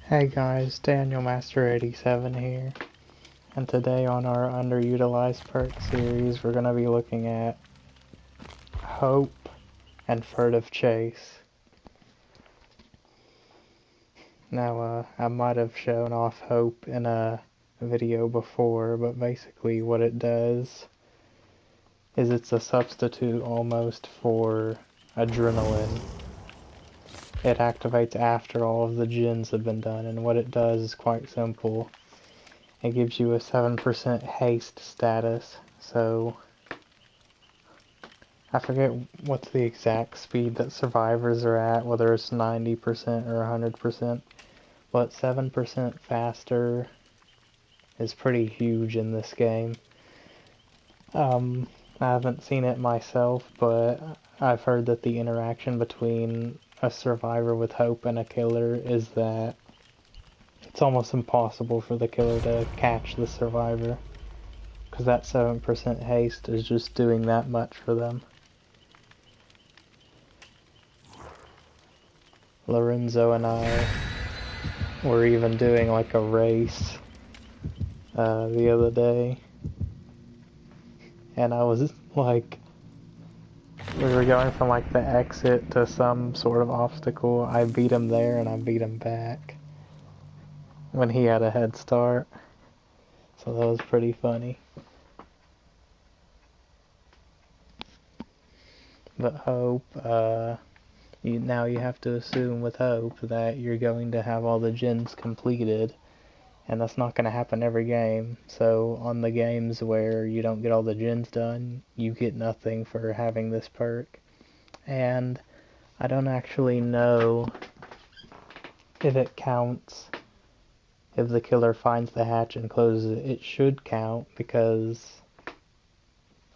Hey guys, Daniel Master 87 here, and today on our underutilized perk series we're going to be looking at Hope and Furtive Chase. Now I might have shown off Hope in a video before, but basically what it does is it's a substitute almost for adrenaline. It activates after all of the gens have been done, and what it does is quite simple. It gives you a 7% haste status, so I forget what's the exact speed that survivors are at, whether it's 90% or 100%, but 7% faster is pretty huge in this game. I haven't seen it myself, but I've heard that the interaction between a survivor with hope and a killer is that it's almost impossible for the killer to catch the survivor, because that 7% haste is just doing that much for them. Lorenzo and I were even doing like a race the other day, and I was like, we were going from like the exit to some sort of obstacle. I beat him there and I beat him back when he had a head start, so that was pretty funny. But Hope, now you have to assume with Hope that you're going to have all the gens completed, and that's not going to happen every game. So on the games where you don't get all the gens done, you get nothing for having this perk. And I don't actually know if it counts if the killer finds the hatch and closes it. It should count, because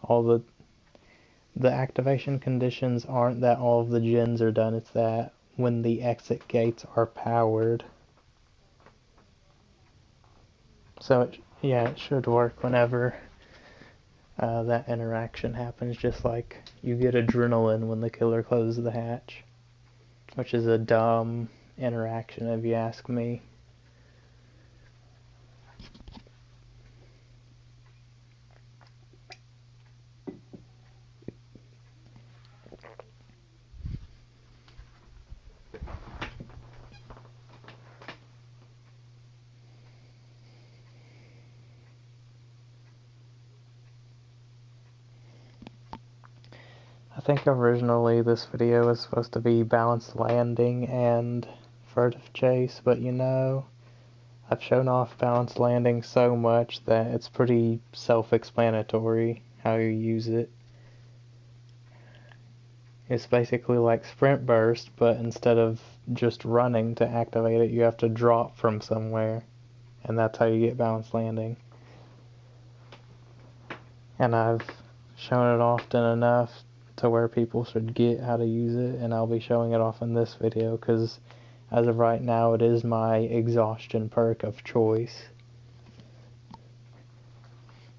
all the activation conditions aren't that all of the gens are done, it's that when the exit gates are powered. So it should work whenever that interaction happens, just like you get adrenaline when the killer closes the hatch, which is a dumb interaction if you ask me. I think originally this video was supposed to be balanced landing and furtive chase, but you know, I've shown off balanced landing so much that it's pretty self-explanatory how you use it. It's basically like sprint burst, but instead of just running to activate it, you have to drop from somewhere, and that's how you get balanced landing. And I've shown it often enough to where people should get how to use it, and I'll be showing it off in this video because as of right now it is my exhaustion perk of choice.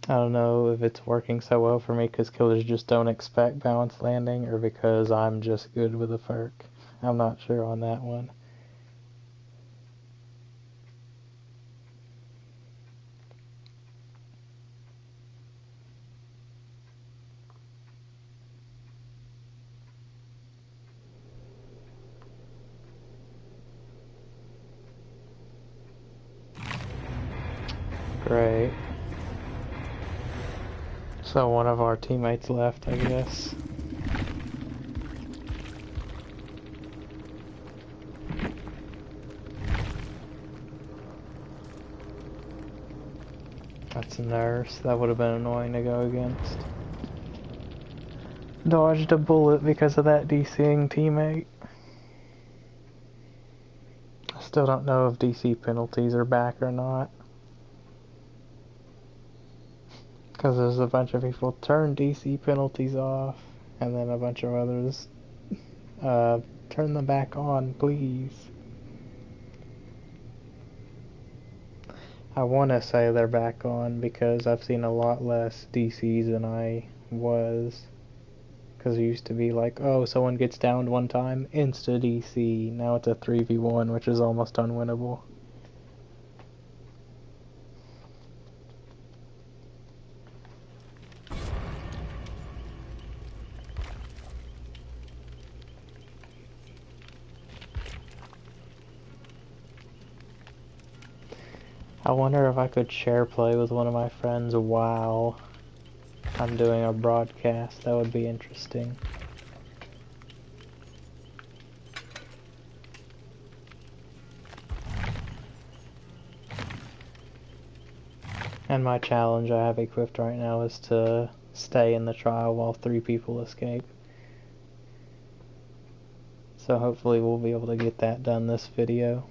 I don't know if it's working so well for me because killers just don't expect balanced landing, or because I'm just good with the perk. I'm not sure on that one. Great. So one of our teammates left, I guess. That's a nurse. That would have been annoying to go against. Dodged a bullet because of that DCing teammate. I still don't know if DC penalties are back or not, because there's a bunch of people turn DC penalties off, and then a bunch of others turn them back on, please. I want to say they're back on because I've seen a lot less DCs than I was. Because it used to be like, oh, someone gets downed one time, insta DC. Now it's a 3v1, which is almost unwinnable. I wonder if I could share play with one of my friends while I'm doing a broadcast. That would be interesting. And my challenge I have equipped right now is to stay in the trial while 3 people escape. So hopefully we'll be able to get that done this video.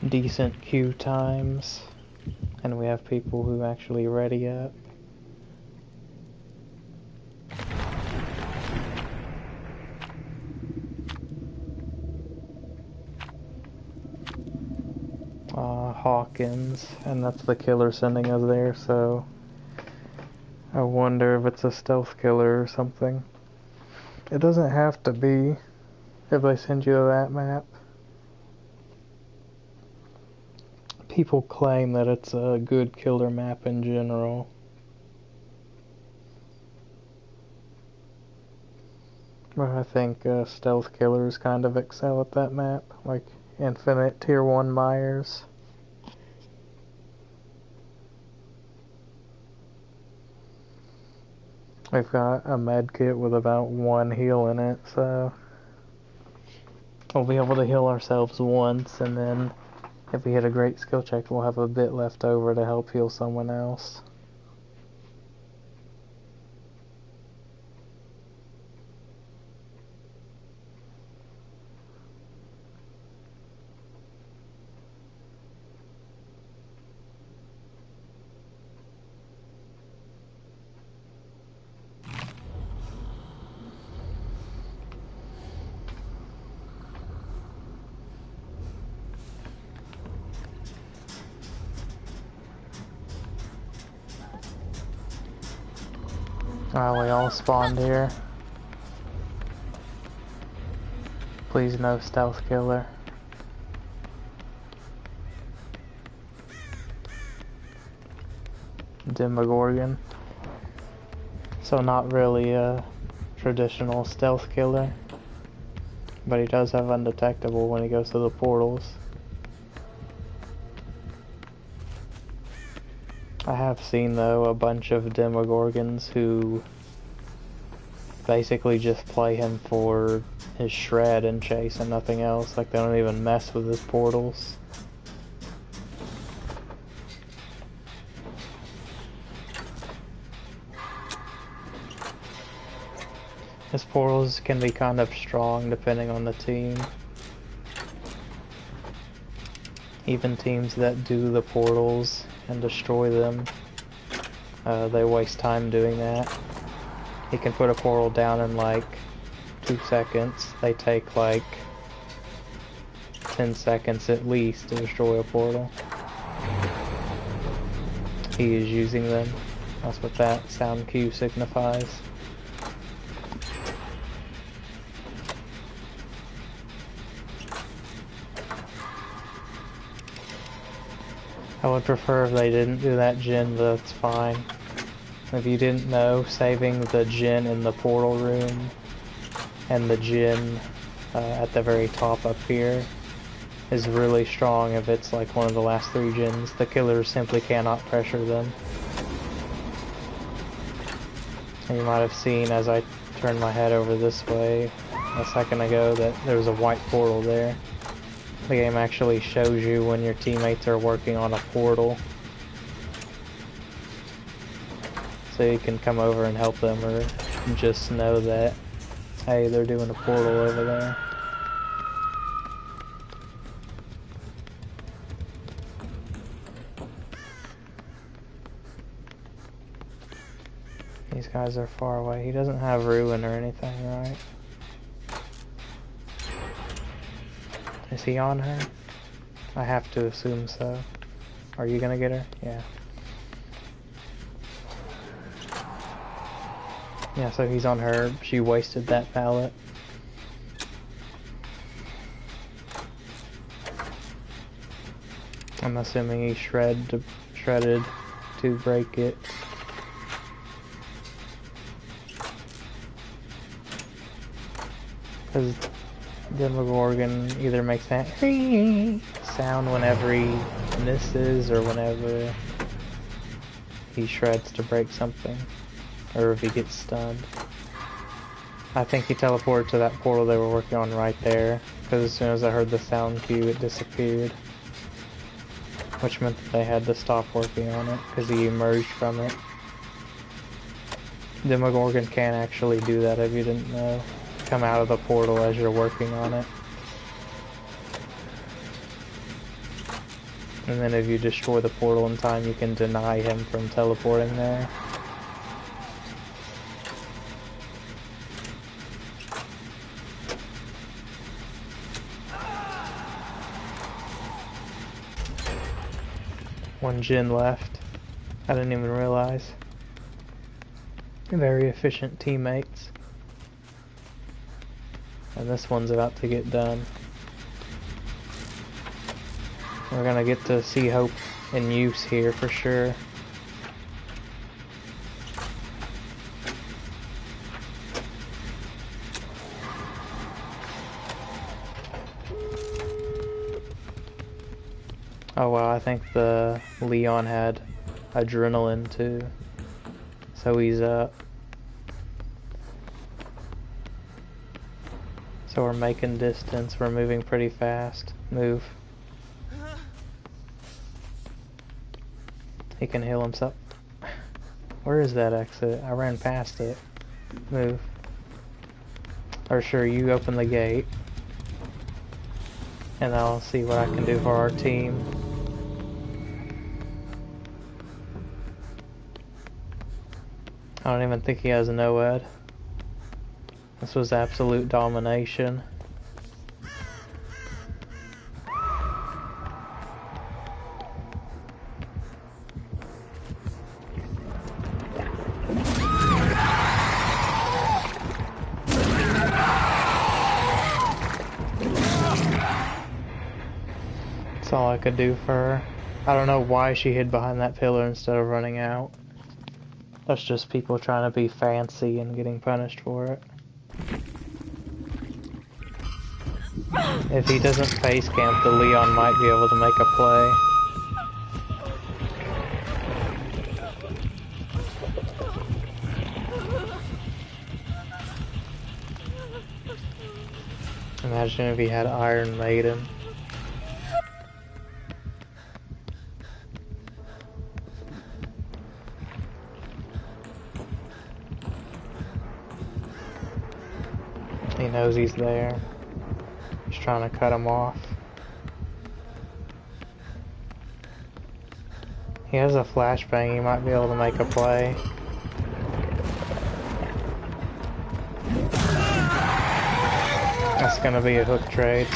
Decent queue times, and we have people who actually ready up. Hawkins, and that's the killer sending us there, so I wonder if it's a stealth killer or something. It doesn't have to be if they send you that map. People claim that it's a good killer map in general. But I think stealth killers kind of excel at that map, like Infinite Tier 1 Myers. We've got a med kit with about 1 heal in it, so we'll be able to heal ourselves once, and then if we hit a great skill check, we'll have a bit left over to help heal someone else. We all spawned here. Please no stealth killer. Demogorgon. So not really a traditional stealth killer, but he does have undetectable when he goes to the portals. I have seen, though, a bunch of Demogorgons who basically just play him for his shred and chase and nothing else. Like, they don't even mess with his portals. His portals can be kind of strong depending on the team. Even teams that do the portals and destroy them, they waste time doing that. He can put a portal down in like 2 seconds. They take like 10 seconds at least to destroy a portal. He is using them. That's what that sound cue signifies. I would prefer if they didn't do that gen, but that's fine. If you didn't know, saving the gen in the portal room and the gen at the very top up here is really strong if it's like one of the last 3 gens. The killers simply cannot pressure them. And you might have seen as I turned my head over this way a second ago that there was a white portal there. The game actually shows you when your teammates are working on a portal, so you can come over and help them, or just know that, hey, they're doing a portal over there. These guys are far away. He doesn't have ruin or anything, right? Is he on her? I have to assume so. Are you gonna get her? Yeah. Yeah, so he's on her. She wasted that pallet. I'm assuming he shredded to break it. Because Demogorgon either makes that sound whenever he misses or whenever he shreds to break something, or if he gets stunned. I think he teleported to that portal they were working on right there, because as soon as I heard the sound cue it disappeared, which meant that they had to stop working on it because he emerged from it. Demogorgon can't actually do that if you didn't know. Come out of the portal as you're working on it. And then if you destroy the portal in time, you can deny him from teleporting there. One Jin left. I didn't even realize. Very efficient teammates. And this one's about to get done. We're gonna get to see Hope in use here for sure. Oh wow, I think the Leon had adrenaline too. So he's up. So we're making distance, we're moving pretty fast. Move. He can heal himself. Where is that exit? I ran past it. Move. Or sure, you open the gate. And I'll see what I can do for our team. I don't even think he has a NOED. This was absolute domination. That's all I could do for her. I don't know why she hid behind that pillar instead of running out. That's just people trying to be fancy and getting punished for it. If he doesn't face camp, the Leon might be able to make a play. Imagine if he had Iron Maiden. He knows he's there. He's trying to cut him off. He has a flashbang, he might be able to make a play. That's gonna be a hook trade.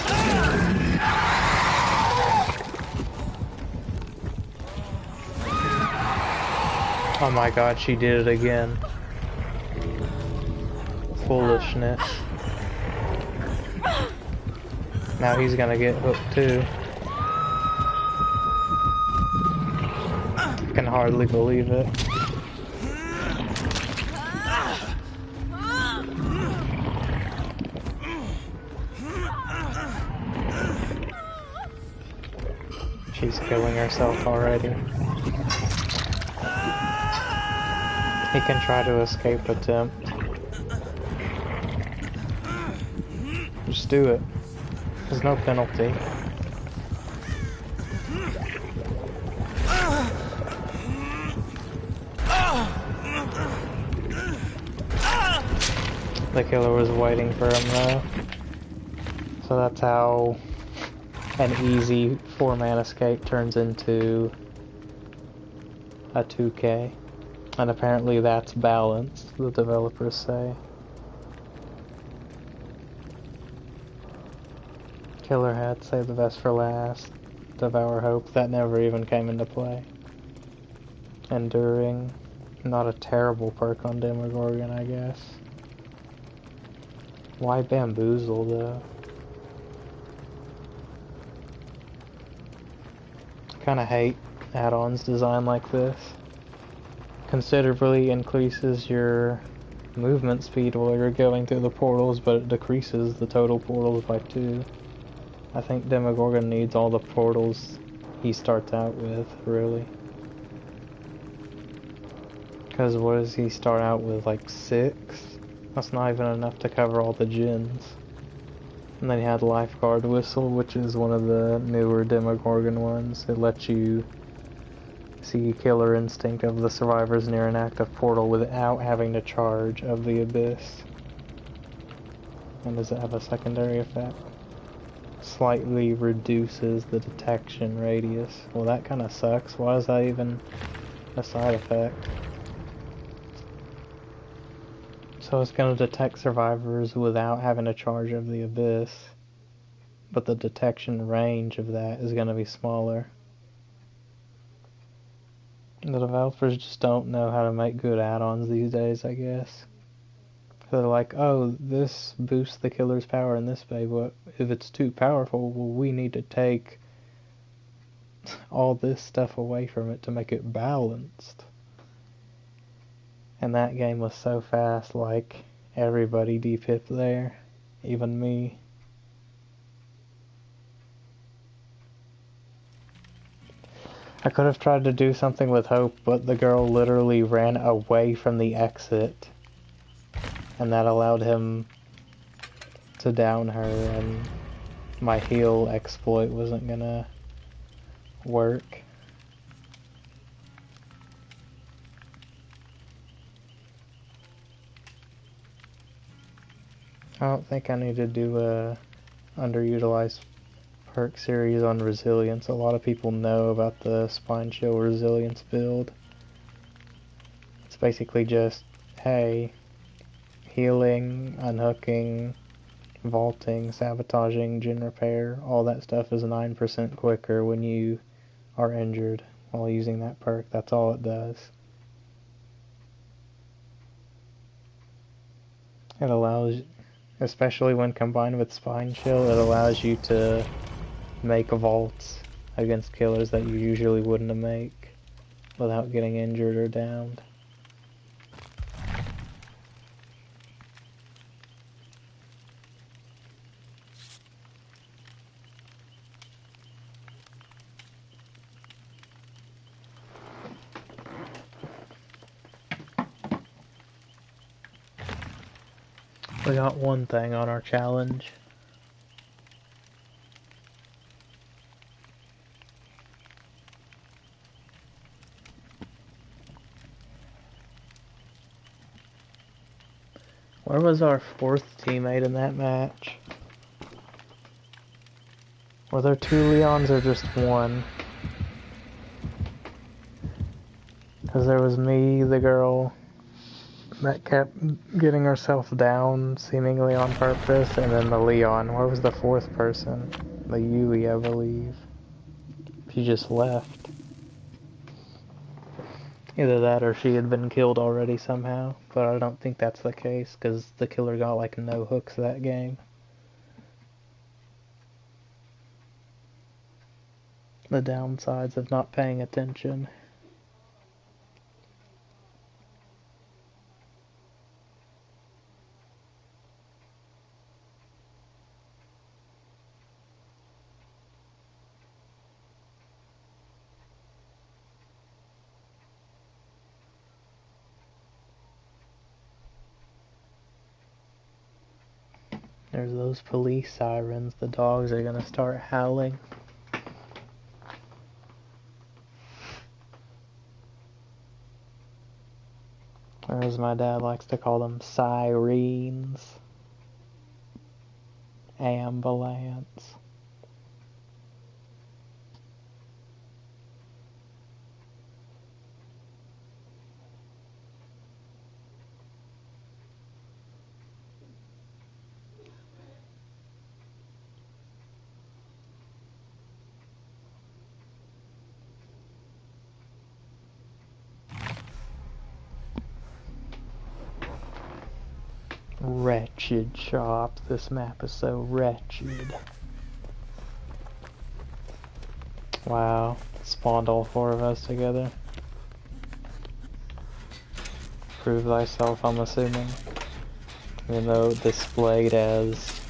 Oh my god, she did it again. Foolishness. Now he's gonna get hooked too. I can hardly believe it. She's killing herself already. He can try to escape attempt. Just do it. There's no penalty. The killer was waiting for him though. So that's how an easy 4-man escape turns into a 2K. And apparently that's balanced, the developers say. Killer Hat, save the best for last. Devour Hope, that never even came into play. Enduring, not a terrible perk on Demogorgon, I guess. Why Bamboozle, though? Kinda hate add-ons designed like this. Considerably increases your movement speed while you're going through the portals, but it decreases the total portals by 2. I think Demogorgon needs all the portals he starts out with, really. Because what does he start out with, like 6? That's not even enough to cover all the gens. And then he had Lifeguard Whistle, which is one of the newer Demogorgon ones. It lets you see Killer Instinct of the survivors near an active portal without having to charge of the Abyss. And does it have a secondary effect? Slightly reduces the detection radius. Well, that kind of sucks. Why is that even a side effect? So it's going to detect survivors without having to charge of the Abyss, but the detection range of that is going to be smaller. The developers just don't know how to make good add-ons these days, I guess. They're like, oh, this boosts the killer's power in this way, but if it's too powerful, well, we need to take all this stuff away from it to make it balanced. And that game was so fast, like, everybody depipped there, even me. I could have tried to do something with Hope, but the girl literally ran away from the exit, and that allowed him to down her, and my heal exploit wasn't gonna work. I don't think I need to do a underutilized perk series on resilience. A lot of people know about the Spine Chill resilience build. It's basically just, hey, healing, unhooking, vaulting, sabotaging, gen repair, all that stuff is 9% quicker when you are injured while using that perk. That's all it does. It allows, especially when combined with Spine Chill, it allows you to make vaults against killers that you usually wouldn't make without getting injured or downed. We got one thing on our challenge. Where was our 4th teammate in that match? Were there 2 Leons or just 1? Because there was me, the girl that kept getting herself down, seemingly on purpose, and then the Leon. Where was the 4th person? The Yui, I believe. She just left. Either that or she had been killed already somehow, but I don't think that's the case, because the killer got like no hooks that game. The downsides of not paying attention. There's those police sirens. The dogs are gonna start howling. Or as my dad likes to call them, sirens. Ambulance. Wretched shop. This map is so wretched. Wow. Spawned all four of us together. Prove thyself, I'm assuming. Even though it displayed as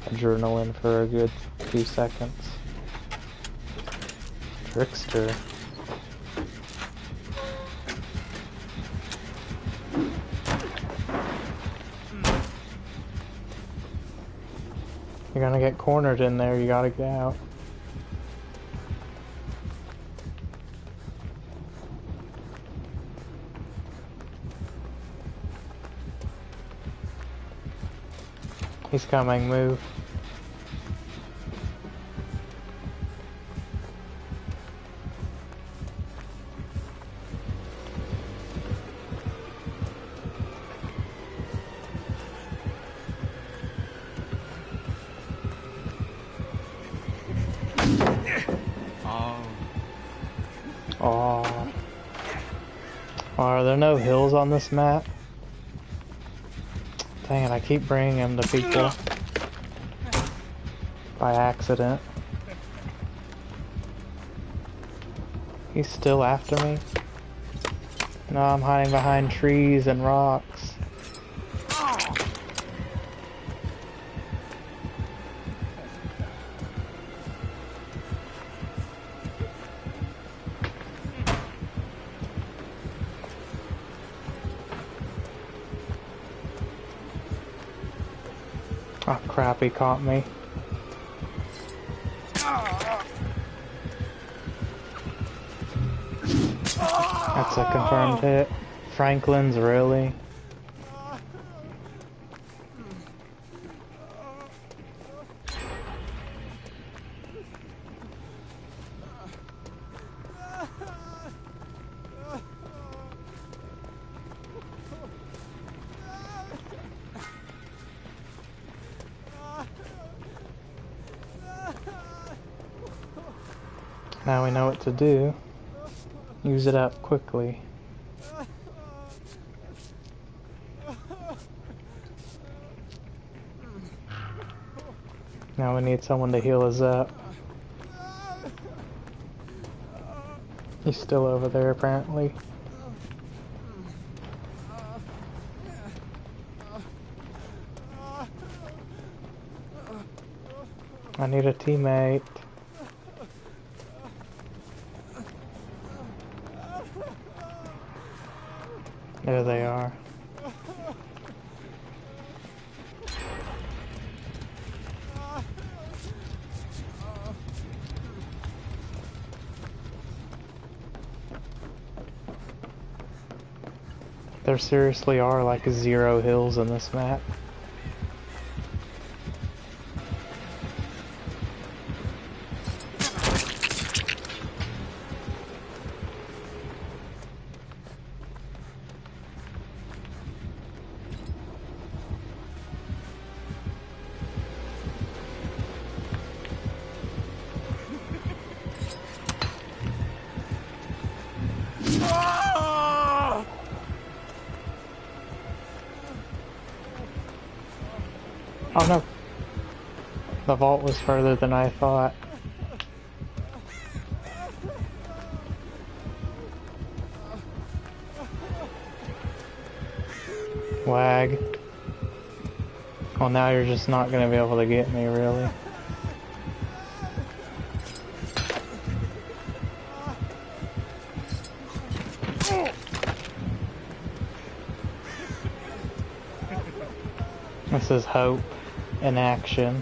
adrenaline for a good 2 seconds. Trickster. You're gonna get cornered in there, you gotta get out. He's coming, move. Oh. Are there no hills on this map? Dang it, I keep bringing him to people by accident. He's still after me? No, I'm hiding behind trees and rocks. Oh crap, he caught me. That's a confirmed hit. Franklin's, really? Now we know what to do. Use it up quickly. Now we need someone to heal us up. He's still over there apparently. I need a teammate. There they are. There seriously are like 0 hills in this map. Oh no! The vault was further than I thought. Wag. Well, now you're just not gonna be able to get me, really. This is hope in action.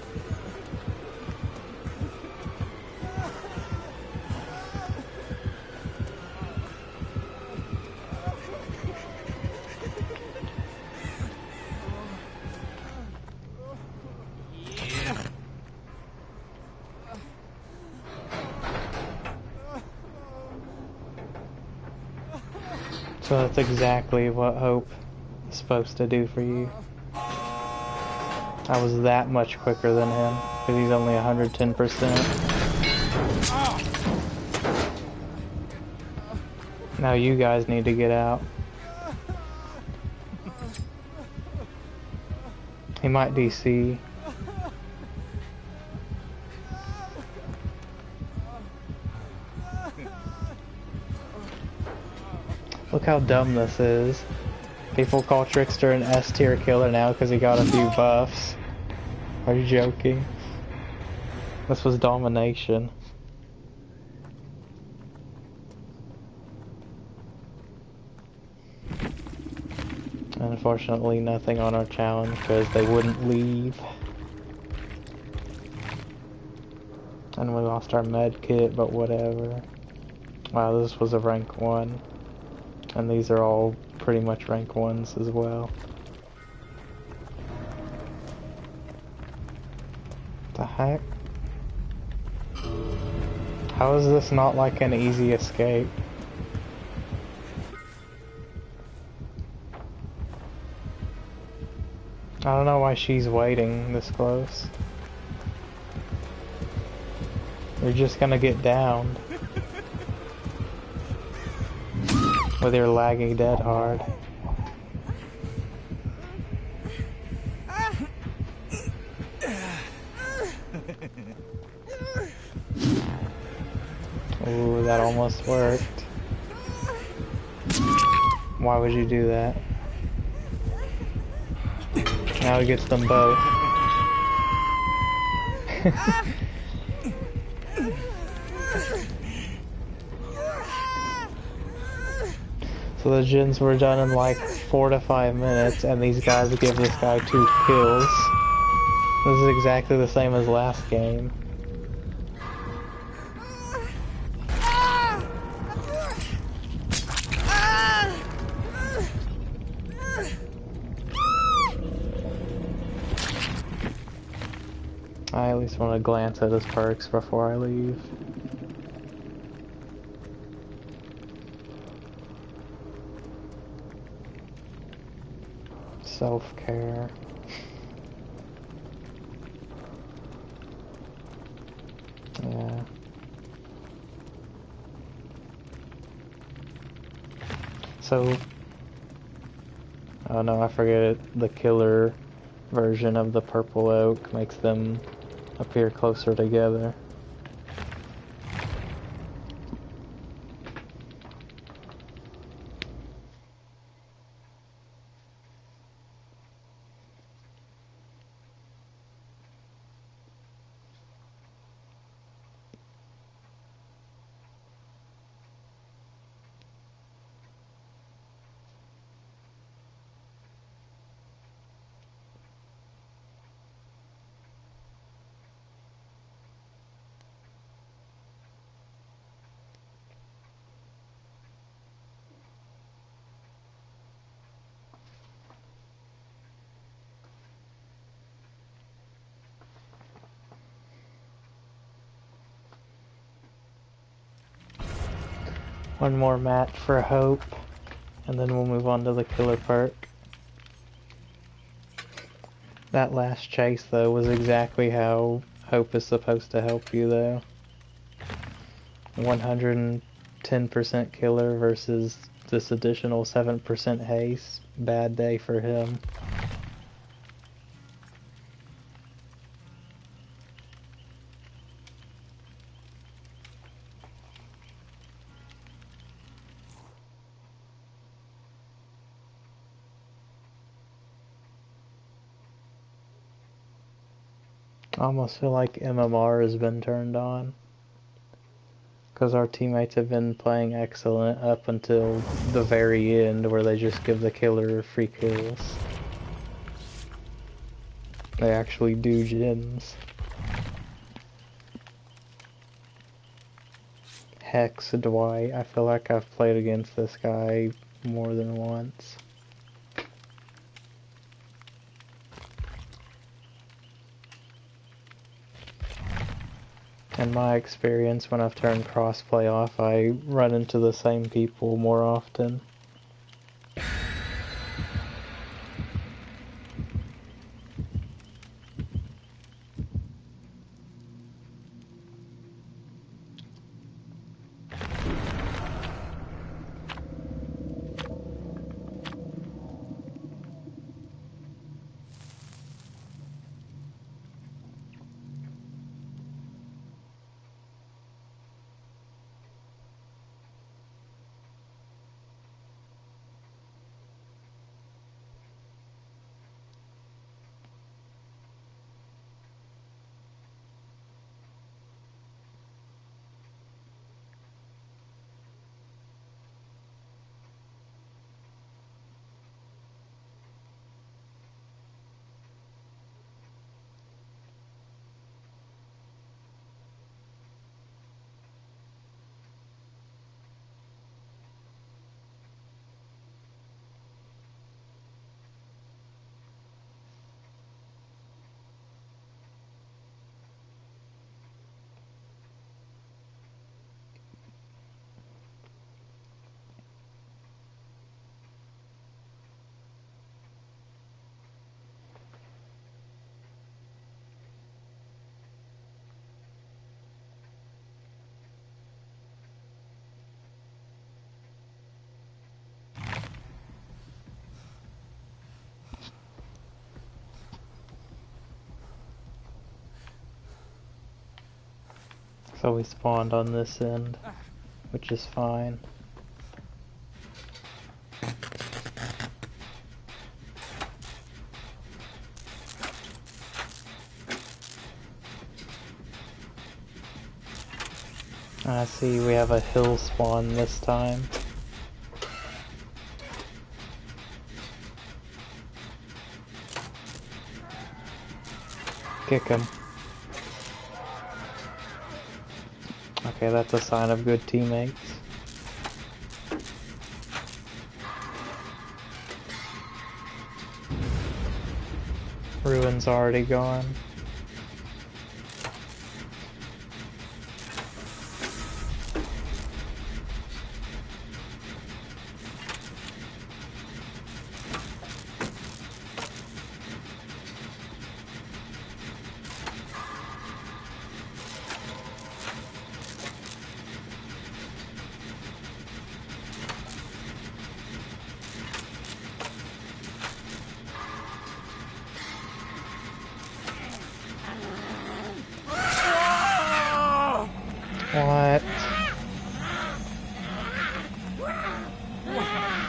So that's exactly what hope is supposed to do for you. I was that much quicker than him, because he's only 110%. Now you guys need to get out. He might DC. Look how dumb this is. People call Trickster an S tier killer now because he got a few buffs. Are you joking? This was domination. Unfortunately, nothing on our challenge because they wouldn't leave. And we lost our med kit, but whatever. Wow, this was a rank 1. And these are all pretty much rank 1s as well. The heck? How is this not like an easy escape? I don't know why she's waiting this close. You're just gonna get downed. With your lagging dead hard. Ooh, that almost worked. Why would you do that? Now he gets them both. So the gens were done in like 4 to 5 minutes, and these guys give this guy 2 kills. This is exactly the same as last game. I at least want to glance at his perks before I leave. Self-care. Yeah. So, oh no, I forget it. The killer version of the purple oak makes them appear closer together. One more match for Hope, and then we'll move on to the killer perk. That last chase, though, was exactly how Hope is supposed to help you, though. 110% killer versus this additional 7% haste. Bad day for him. I almost feel like MMR has been turned on. Because our teammates have been playing excellent up until the very end where they just give the killer free kills. They actually do gens. Hex Dwight, I feel like I've played against this guy more than once. In my experience, when I've turned crossplay off, I run into the same people more often. So we spawned on this end, which is fine. I see we have a hill spawn this time. Kick him. Okay, that's a sign of good teammates. Ruin's already gone. What?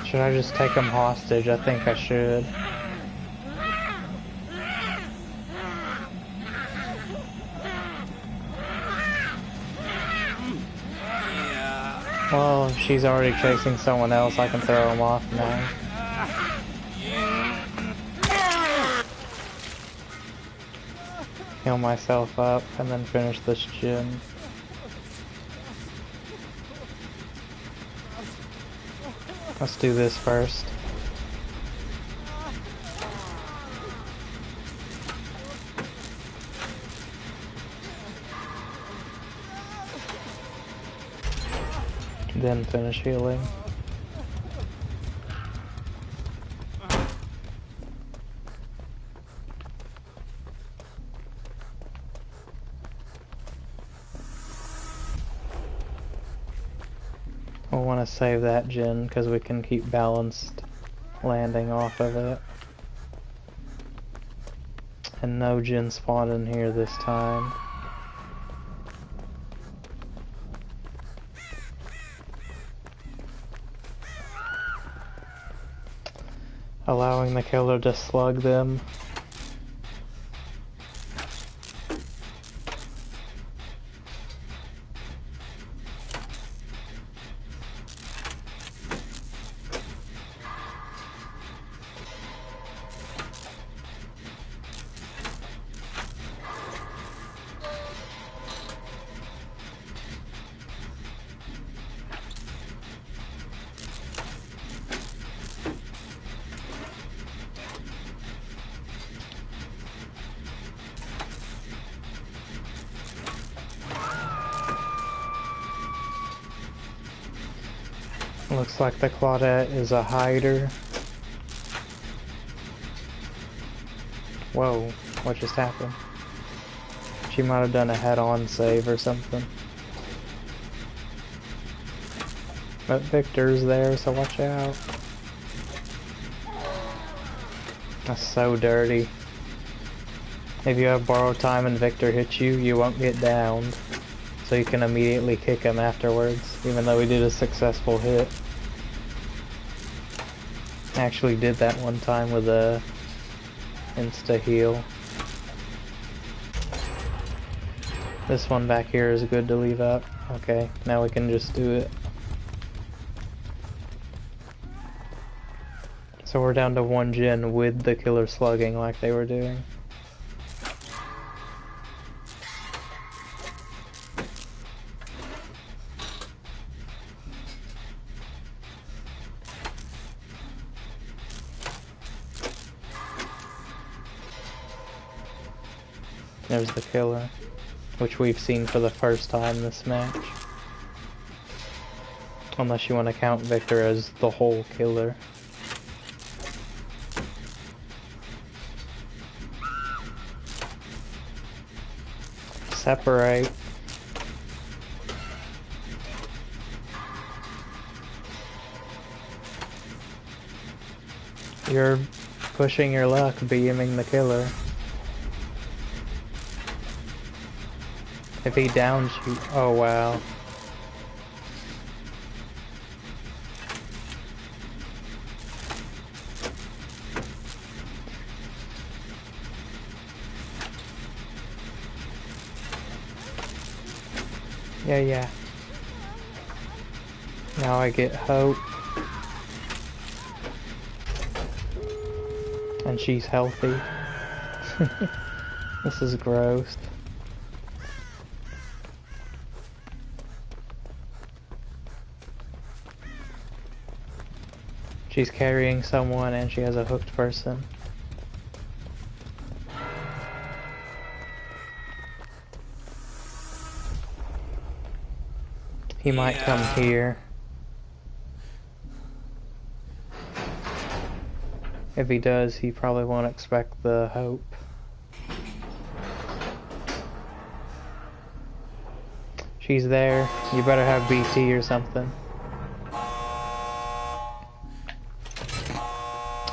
Should I just take him hostage? I think I should. Well, if she's already chasing someone else, I can throw him off now. Heal myself up and then finish this gym. Let's do this first. Then finish healing. We'll want to save that gen because we can keep balanced landing off of it. And no gen spawned in here this time. Allowing the killer to slug them. Looks like the Claudette is a hider. Whoa, what just happened? She might have done a head-on save or something. But Victor's there, so watch out. That's so dirty. If you have borrowed time and Victor hits you, you won't get downed. So you can immediately kick him afterwards, even though he did a successful hit. I actually did that one time with a insta heal. This one back here is good to leave up. Okay, now we can just do it. So we're down to one gen with the killer slugging like they were doing. There's the killer, which we've seen for the first time this match. Unless you want to count Victor as the whole killer. Separate. You're pushing your luck, beaming the killer. If he downs you... Oh, wow. Yeah, yeah. Now I get hope. And she's healthy. This is gross. She's carrying someone and she has a hooked person. He might come here. If he does, he probably won't expect the hope. She's there. You better have BT or something.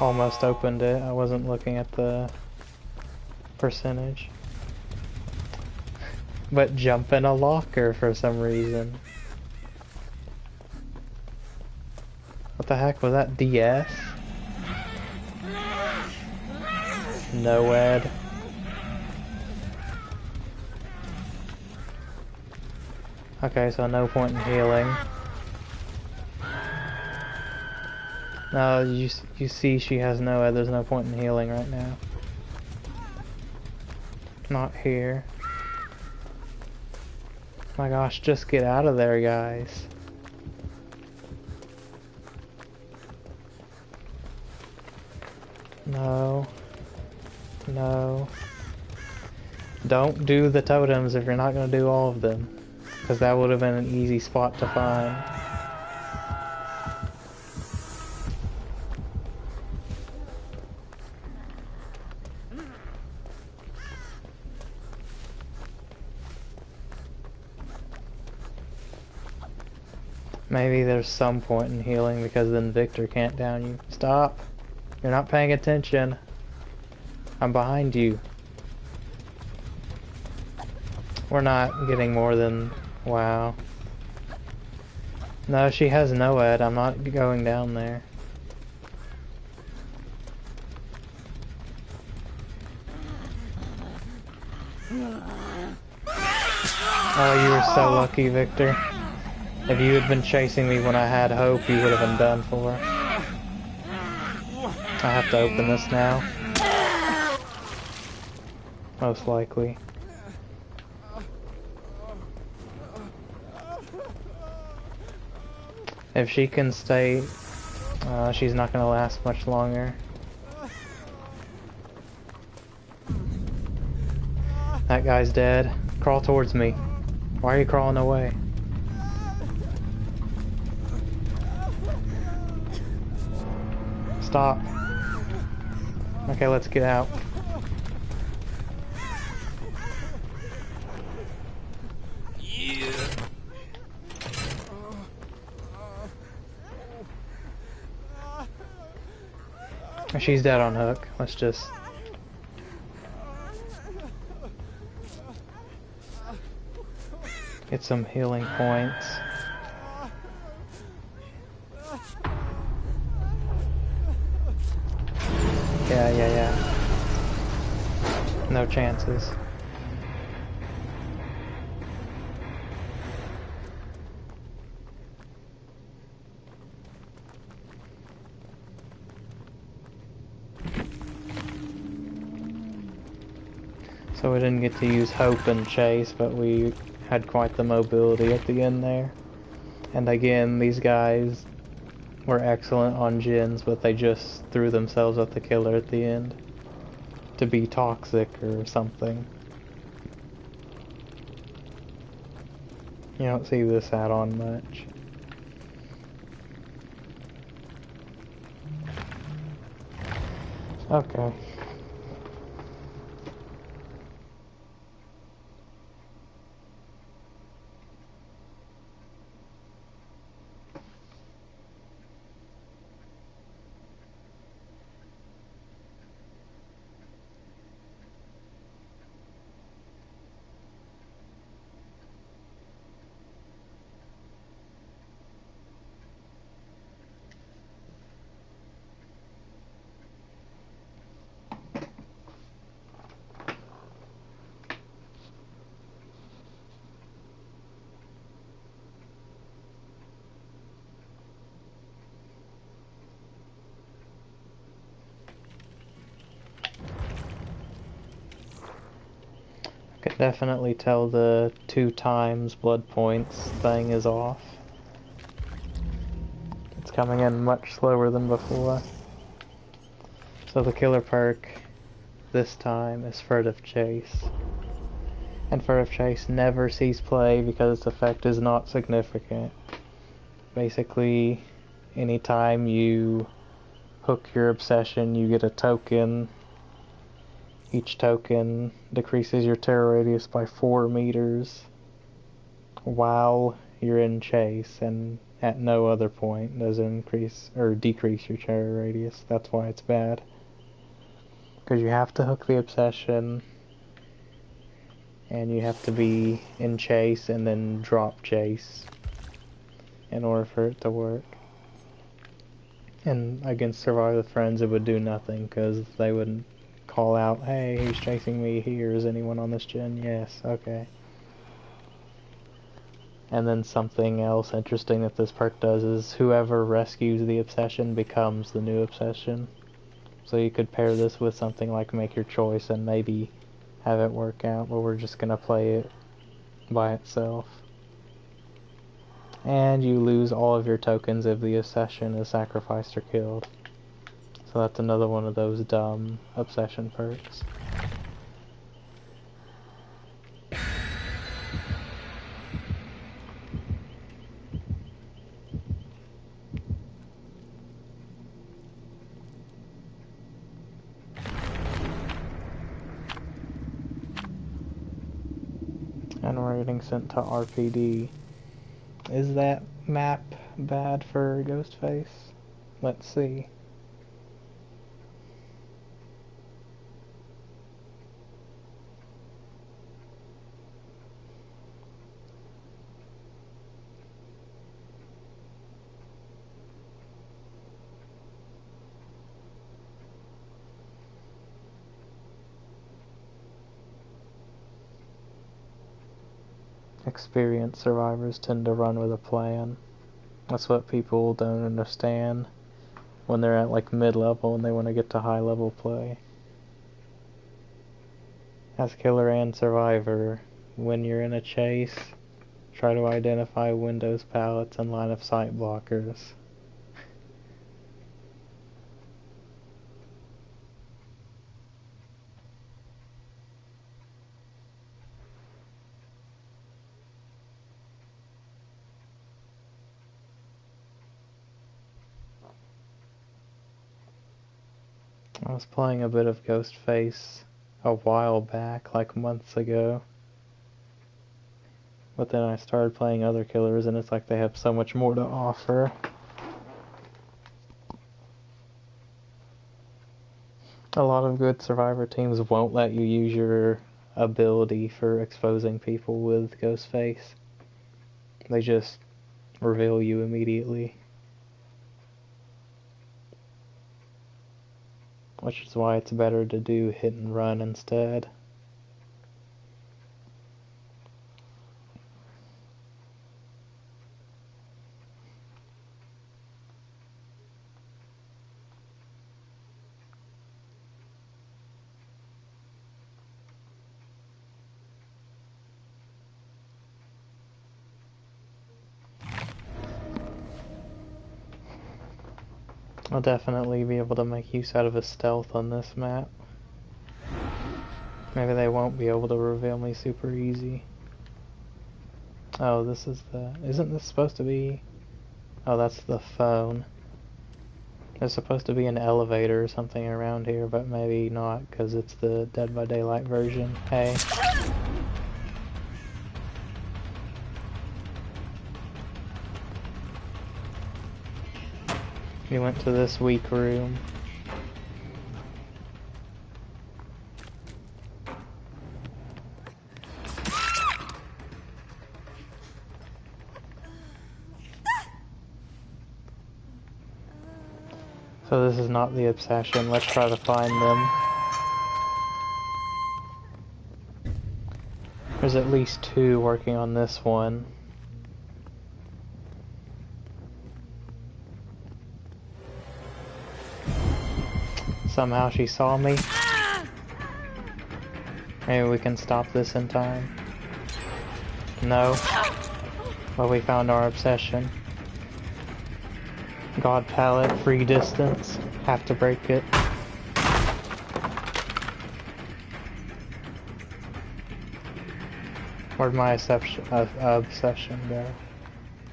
Almost opened it. I wasn't looking at the percentage. But jump in a locker for some reason. What the heck was that? DS? No Ed. Okay, so no point in healing. No, you see she has no Ed, there's no point in healing right now. Not here. My gosh, just get out of there, guys. No. No. Don't do the totems if you're not going to do all of them. Because that would have been an easy spot to find. Maybe there's some point in healing because then Victor can't down you. Stop! You're not paying attention. I'm behind you. We're not getting more than... Wow. No, she has no Ed. I'm not going down there. Oh, you were so lucky, Victor. If you had been chasing me when I had hope, you would have been done for. I have to open this now. Most likely. If she can stay, she's not gonna last much longer. That guy's dead. Crawl towards me. Why are you crawling away? Stop. Okay, let's get out. She's dead on hook. Let's just... get some healing points. Yeah. No chances. So we didn't get to use Hope and Chase, but we had quite the mobility at the end there. And again, these guys were excellent on gens, but they just threw themselves at the killer at the end to be toxic or something. You don't see this add-on much. Okay. Definitely tell the 2 times blood points thing is off. It's coming in much slower than before. So the killer perk this time is Furtive Chase. And Furtive Chase never sees play because its effect is not significant. Basically, anytime you hook your obsession, you get a token. Each token decreases your terror radius by 4 meters while you're in chase, and at no other point does it increase or decrease your terror radius. That's why it's bad. Because you have to hook the obsession, and you have to be in chase and then drop chase in order for it to work. And against Survive with Friends it would do nothing, because they wouldn't call out, hey, who's chasing me here? Is anyone on this gen? Yes, okay. And then something else interesting that this perk does is whoever rescues the obsession becomes the new obsession. So you could pair this with something like Make Your Choice and maybe have it work out, but we're just gonna play it by itself. And you lose all of your tokens if the obsession is sacrificed or killed. So that's another one of those dumb obsession perks. And we're getting sent to RPD. Is that map bad for Ghostface? Let's see. Experienced survivors tend to run with a plan. That's what people don't understand when they're at like mid-level and they want to get to high-level play. As killer and survivor, when you're in a chase, try to identify windows, pallets, and line of sight blockers. I was playing a bit of Ghostface a while back, like months ago. But then I started playing other killers and it's like they have so much more to offer. A lot of good survivor teams won't let you use your ability for exposing people with Ghostface. They just reveal you immediately. Which is why it's better to do hit and run instead. I'll definitely be able to make use out of a stealth on this map. Maybe they won't be able to reveal me super easy. Oh, this is the... Isn't this supposed to be... Oh, that's the phone. There's supposed to be an elevator or something around here, but maybe not, because it's the Dead by Daylight version. Hey. You went to this weak room. So this is not the obsession. Let's try to find them. There's at least 2 working on this one. Somehow she saw me. Maybe we can stop this in time. No. But we found our obsession. God pallet, free distance. Have to break it. Where'd my obsession go?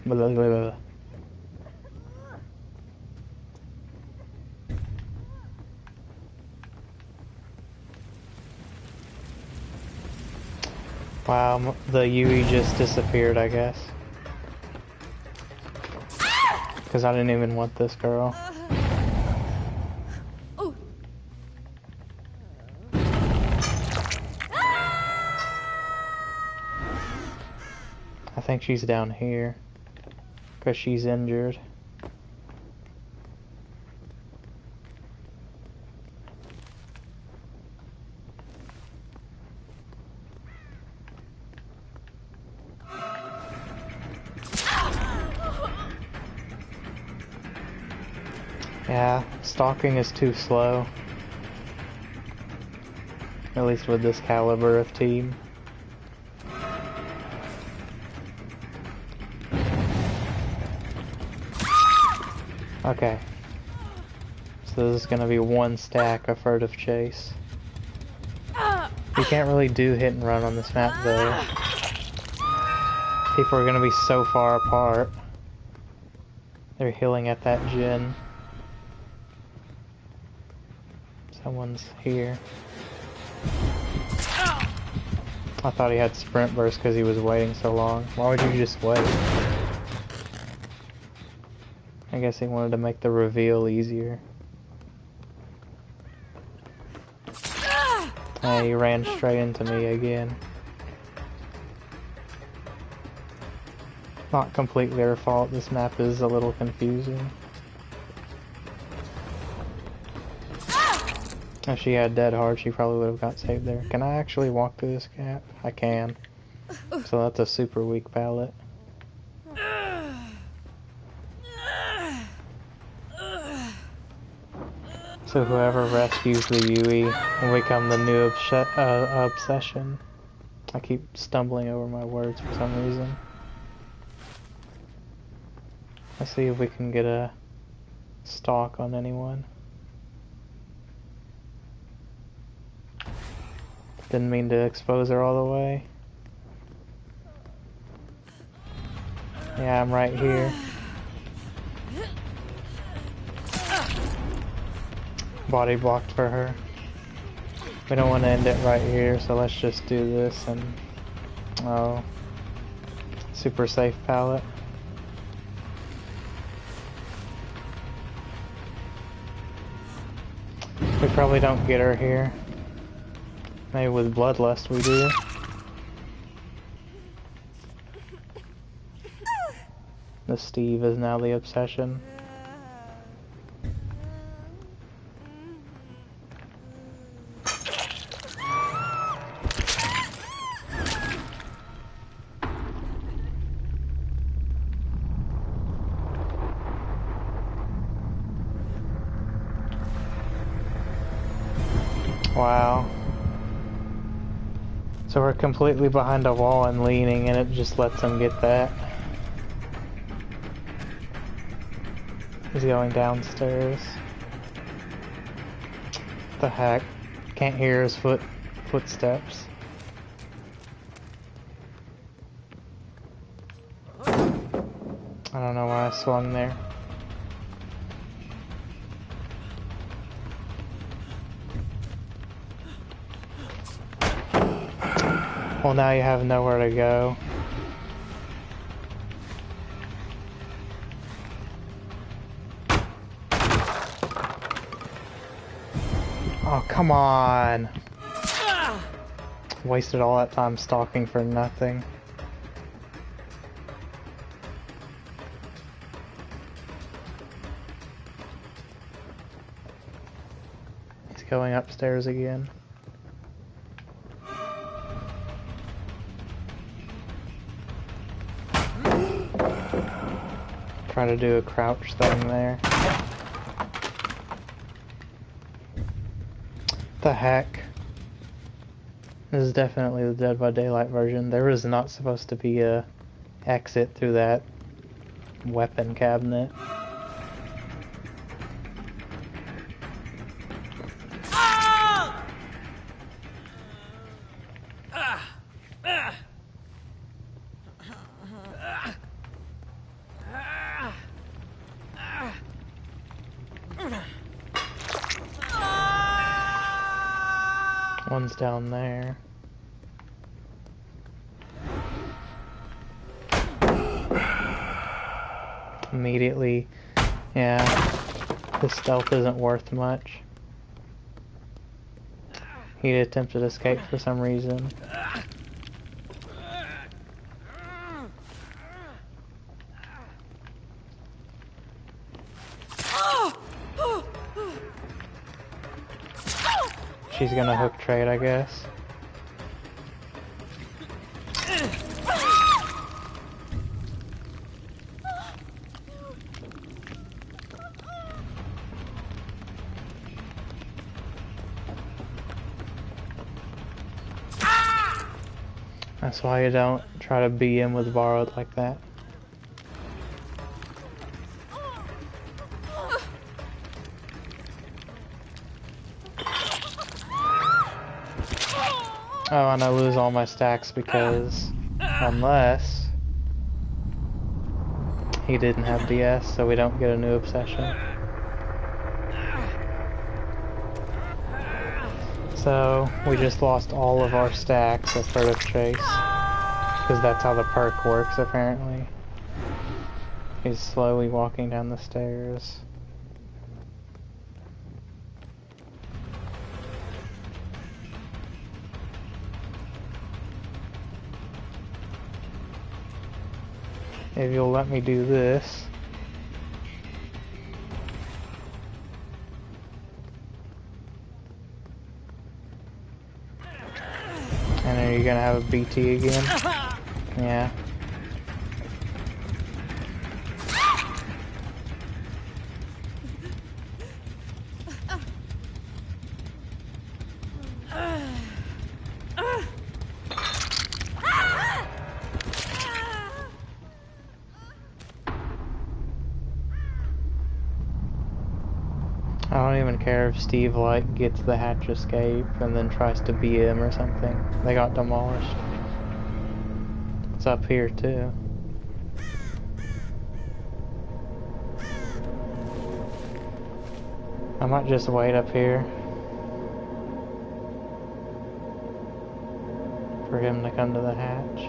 Blah, blah, blah. Wow, the UE just disappeared, I guess. Because I didn't even want this girl. I think she's down here. Because she's injured. Yeah, stalking is too slow. At least with this caliber of team. Okay. So this is gonna be one stack of Furtive Chase. You can't really do hit and run on this map though. People are gonna be so far apart. They're healing at that gen. Someone's here. I thought he had sprint burst because he was waiting so long. Why would you just wait? I guess he wanted to make the reveal easier. Hey, he ran straight into me again. Not completely their fault, this map is a little confusing. If she had dead hard, she probably would have got saved there. Can I actually walk through this gap? I can. So that's a super weak pallet. So whoever rescues the UE will become the new obsession. I keep stumbling over my words for some reason. Let's see if we can get a stalk on anyone. Didn't mean to expose her all the way. Yeah, I'm right here. Body blocked for her. We don't want to end it right here, so let's just do this and... Oh. Super safe pallet. We probably don't get her here. Maybe with Bloodlust we do. The Steve is now the obsession. Wow. So we're completely behind a wall and leaning, and it just lets him get that. He's going downstairs. What the heck? Can't hear his footsteps. I don't know why I swung there. Well, now you have nowhere to go. Oh, come on. Wasted all that time stalking for nothing. He's going upstairs again. Try to do a crouch thing there. The heck? This is definitely the Dead by Daylight version. There was not supposed to be a exit through that weapon cabinet. One's down there. Immediately, yeah, his stealth isn't worth much. He attempted escape for some reason. She's gonna hook trade, I guess. That's why you don't try to be in with borrowed like that. Oh, and I lose all my stacks because unless he didn't have DS, so we don't get a new obsession. So we just lost all of our stacks of Furtive Chase, because that's how the perk works apparently. He's slowly walking down the stairs. If you'll let me do this. And are you gonna have a BT again? Yeah. I don't even care if Steve, like, gets the hatch escape and then tries to beat him or something. They got demolished. It's up here, too. I might just wait up here for him to come to the hatch.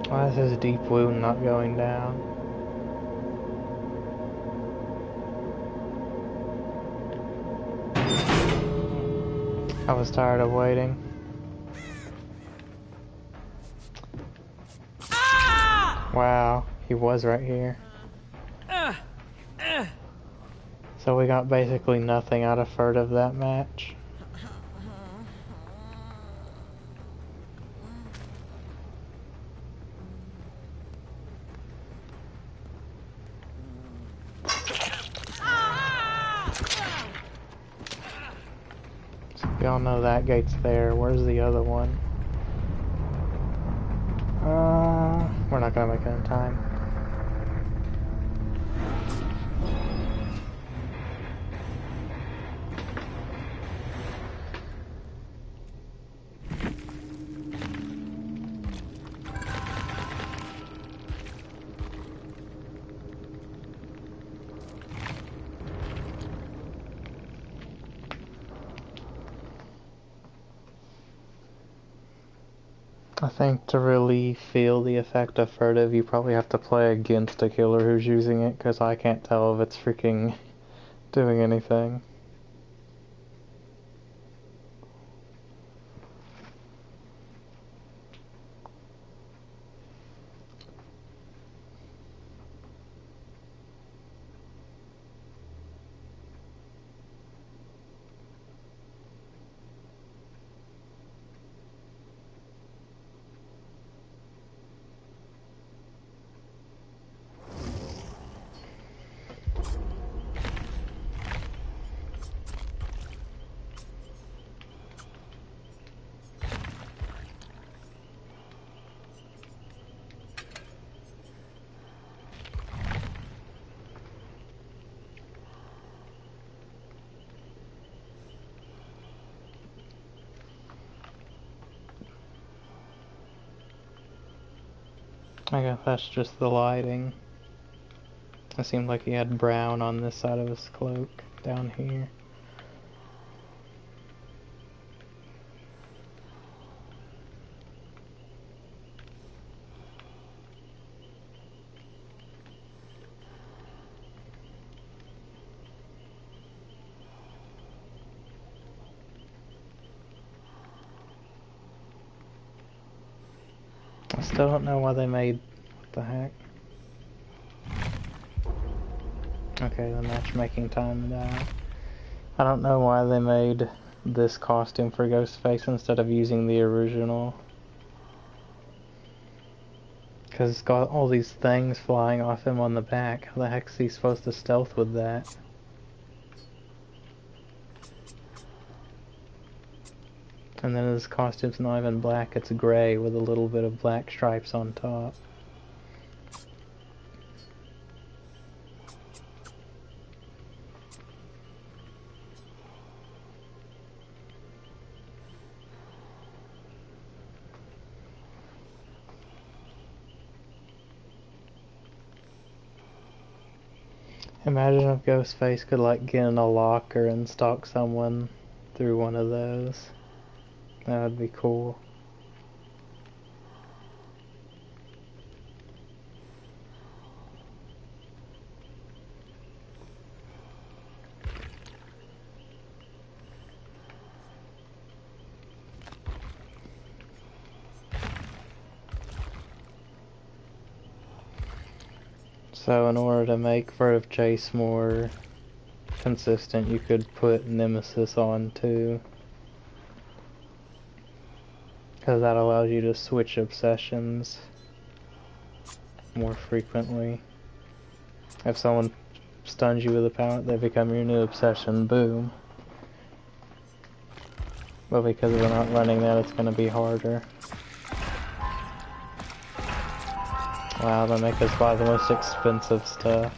Why is his deep wound not going down? I was tired of waiting. Wow, he was right here. So we got basically nothing out of Furtive that match. We all know that gate's there. Where's the other one? We're not gonna make it in time. I think to really feel the effect of Furtive, you probably have to play against a killer who's using it, because I can't tell if it's freaking doing anything. I guess that's just the lighting. It seemed like he had brown on this side of his cloak down here. I still don't know why they made... What the heck? Okay, the matchmaking timed out. I don't know why they made this costume for Ghostface instead of using the original. Because it's got all these things flying off him on the back. How the heck is he supposed to stealth with that? And then his costume's not even black, it's gray with a little bit of black stripes on top. Imagine if Ghostface could like get in a locker and stalk someone through one of those. That would be cool. So in order to make Furtive Chase more consistent, you could put Nemesis on too. Because that allows you to switch obsessions more frequently. If someone stuns you with a power, they become your new obsession, boom. But because we're not running that, it's going to be harder. Wow, they make us buy the most expensive stuff.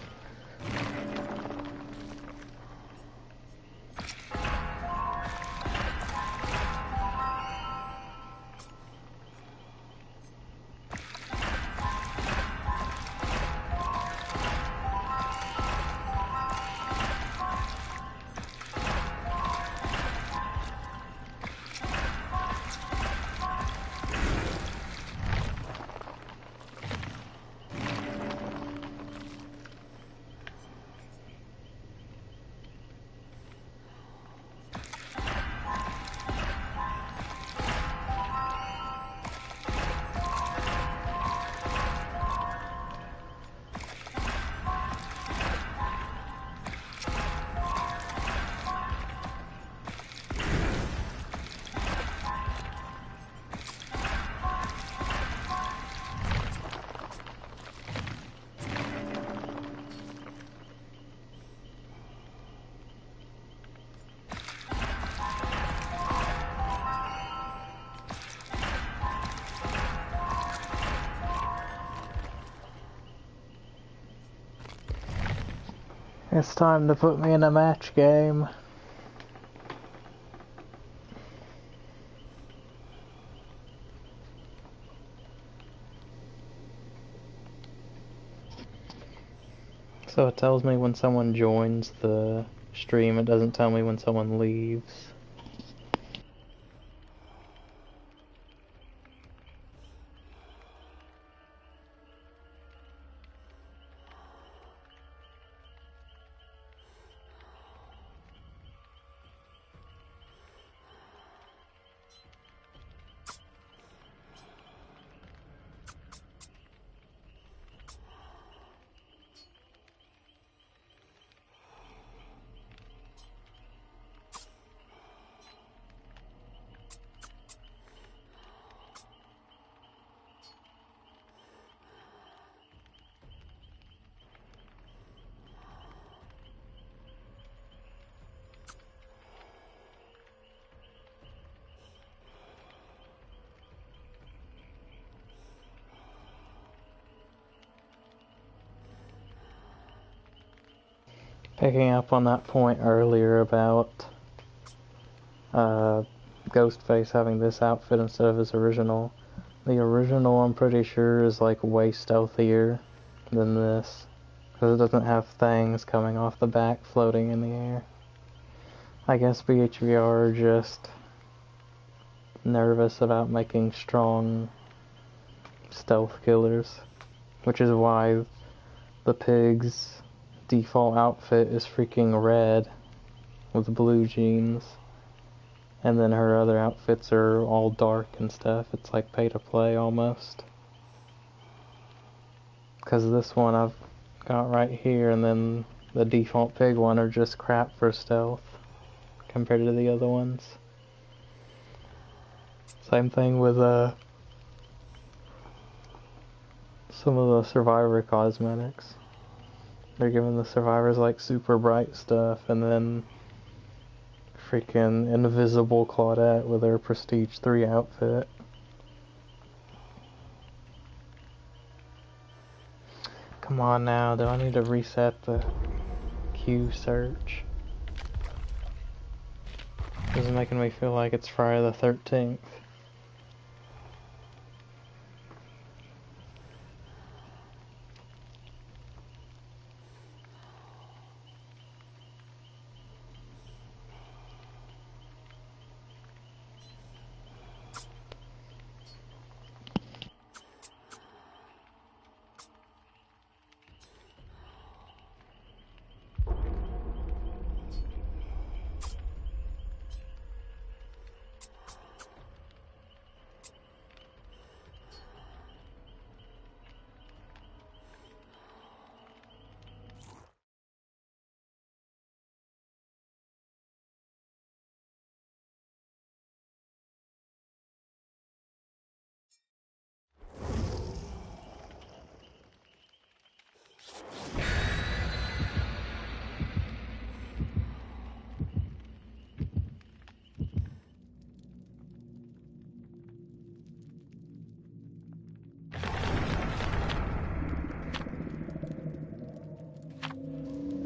It's time to put me in a match game. So it tells me when someone joins the stream, it doesn't tell me when someone leaves. Picking up on that point earlier about Ghostface having this outfit instead of his original, The original, I'm pretty sure, is like way stealthier than this, because it doesn't have things coming off the back floating in the air. I guess BHVR are just nervous about making strong stealth killers, which is why the pig's default outfit is freaking red with blue jeans, and then her other outfits are all dark and stuff. It's like pay to play almost. Because this one I've got right here, and then the default pig one are just crap for stealth compared to the other ones. Same thing with some of the survivor cosmetics. They're giving the survivors like super bright stuff, and then freaking invisible Claudette with her Prestige 3 outfit. Come on now, do I need to reset the queue search? This is making me feel like it's Friday the 13th.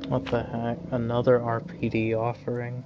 What the heck? Another RPD offering.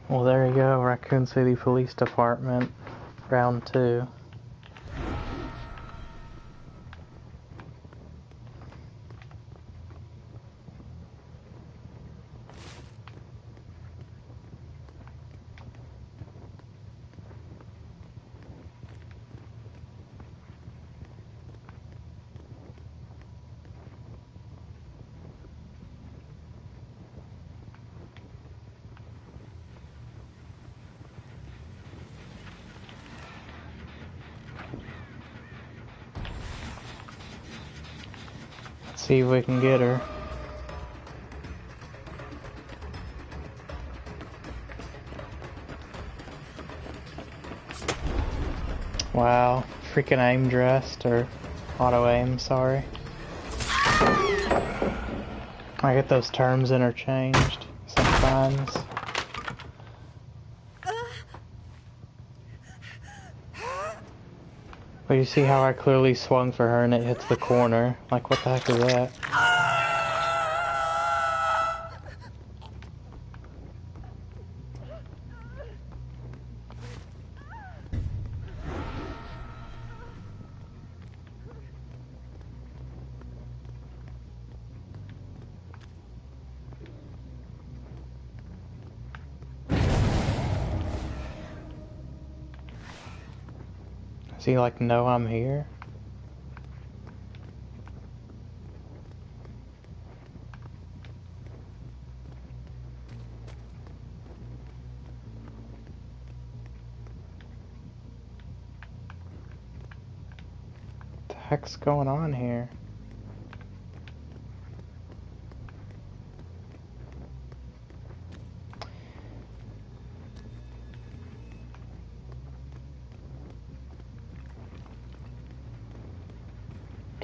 Well, there you go, Raccoon City Police Department, round 2. See if we can get her. Wow, freaking aim dressed, or auto aim, sorry. I get those terms interchanged sometimes. But you see how I clearly swung for her and it hits the corner? Like, what the heck is that? Does he like know I'm here? What the heck's going on here?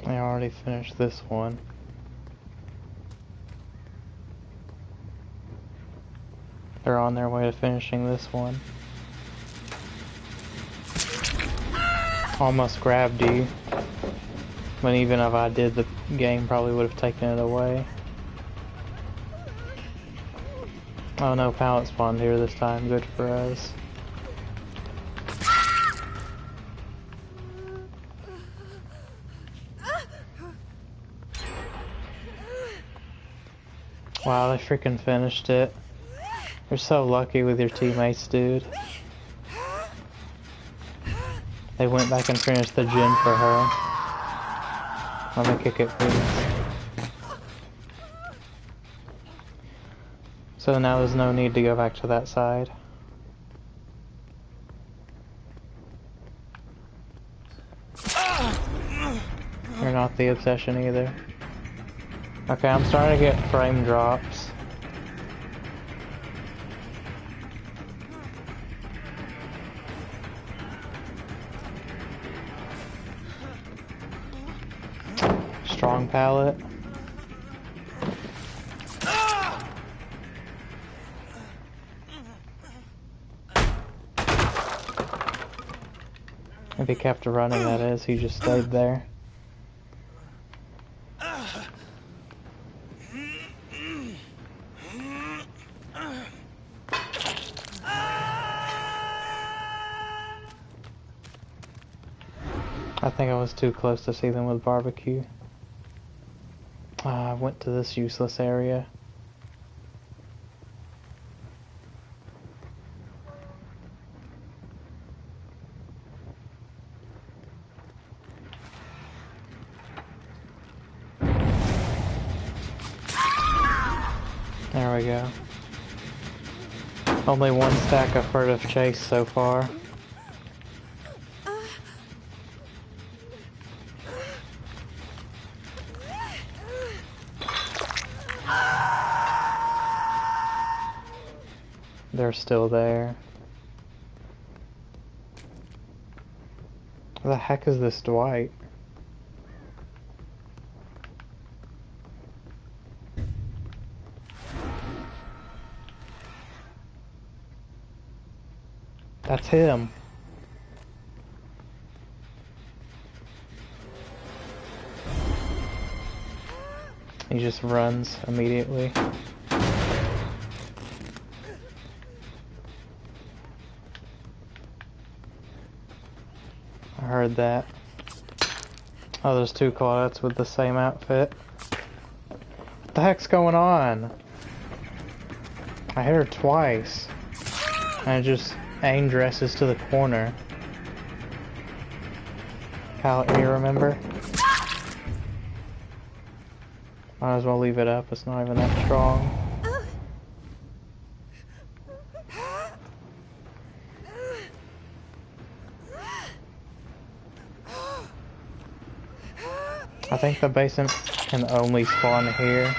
I already finished this one. They're on their way to finishing this one. Almost grabbed you. But even if I did, the game probably would have taken it away. Oh no, pallet spawned here this time. Good for us. Wow, they freaking finished it. You're so lucky with your teammates, dude. They went back and finished the gym for her. Let me kick it, please. So now there's no need to go back to that side. You're not the obsession either. Okay, I'm starting to get frame drops. Strong pallet. If he kept running, that is, he just stayed there. I think I was too close to see them with barbecue. I went to this useless area. There we go. Only one stack of Furtive Chase so far. They're still there. Where the heck is this Dwight? That's him. He just runs immediately. I heard that. Oh, there's two Claudettes with the same outfit. What the heck's going on? I hit her twice. And I just aim dresses to the corner. Pallet, you remember? Might as well leave it up, it's not even that strong. I think the can only spawn here.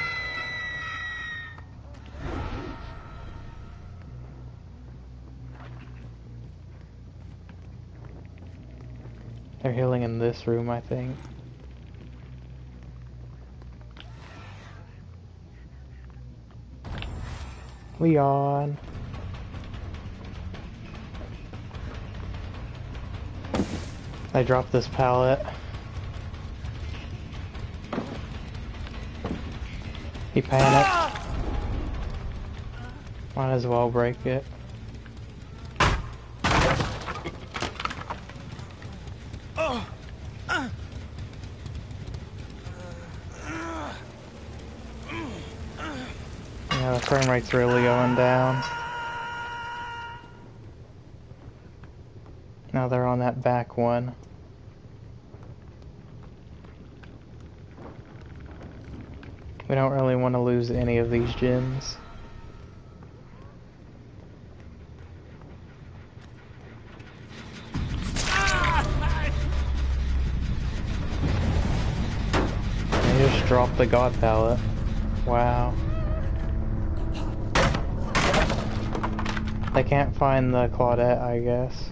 They're healing in this room, I think. Leon. I dropped this pallet. He panicked. Might as well break it. Yeah, the frame rate's really going down. Now they're on that back one. We don't really want to lose any of these gens. They just dropped the god pallet. Wow. They can't find the Claudette, I guess.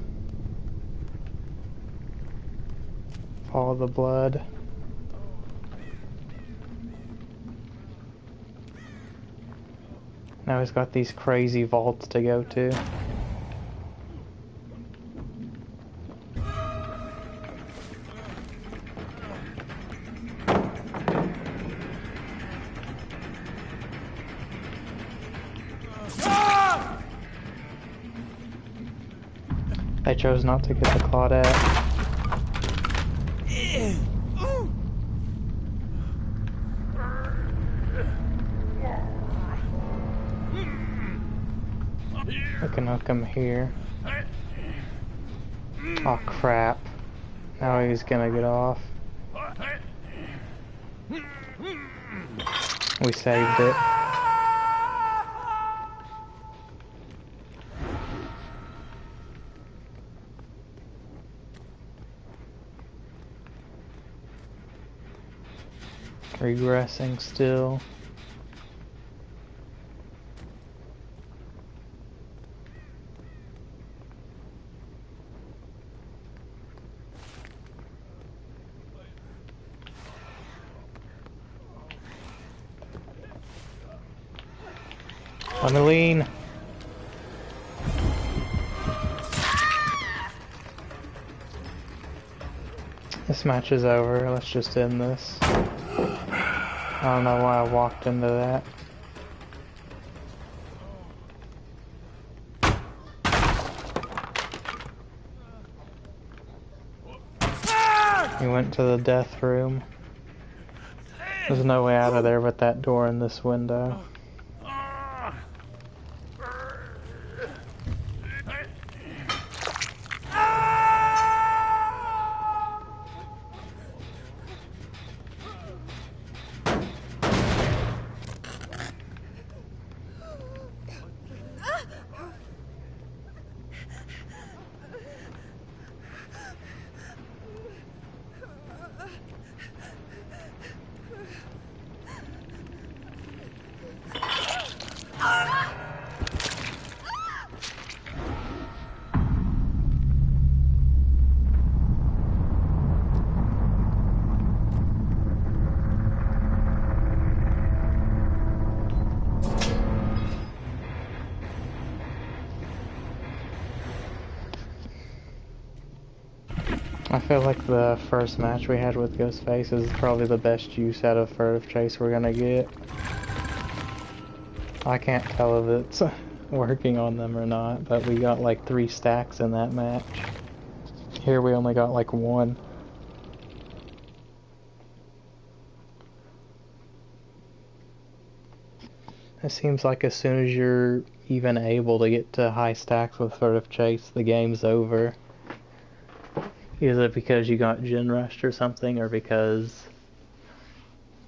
Follow the blood. Now he's got these crazy vaults to go to. I chose not to get the Claudette. I can hook him here. Oh crap. Now he's gonna get off. We saved it. Regressing still. Let me lean. This match is over. Let's just end this. I don't know why I walked into that. He went to the death room. There's no way out of there but that door in this window. I feel like the first match we had with Ghostface is probably the best use out of Furtive Chase we're gonna get. I can't tell if it's working on them or not, but we got like 3 stacks in that match. Here we only got like 1. It seems like as soon as you're even able to get to high stacks with Furtive Chase, the game's over. Either because you got gen rushed or something, or because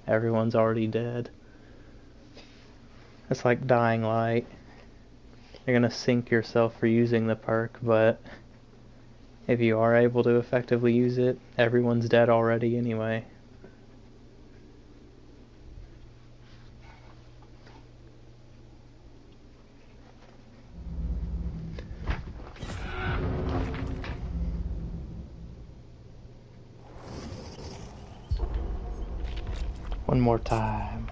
everyone's already dead. It's like Dying Light. You're gonna sink yourself for using the perk, but if you are able to effectively use it, everyone's dead already anyway. One more time.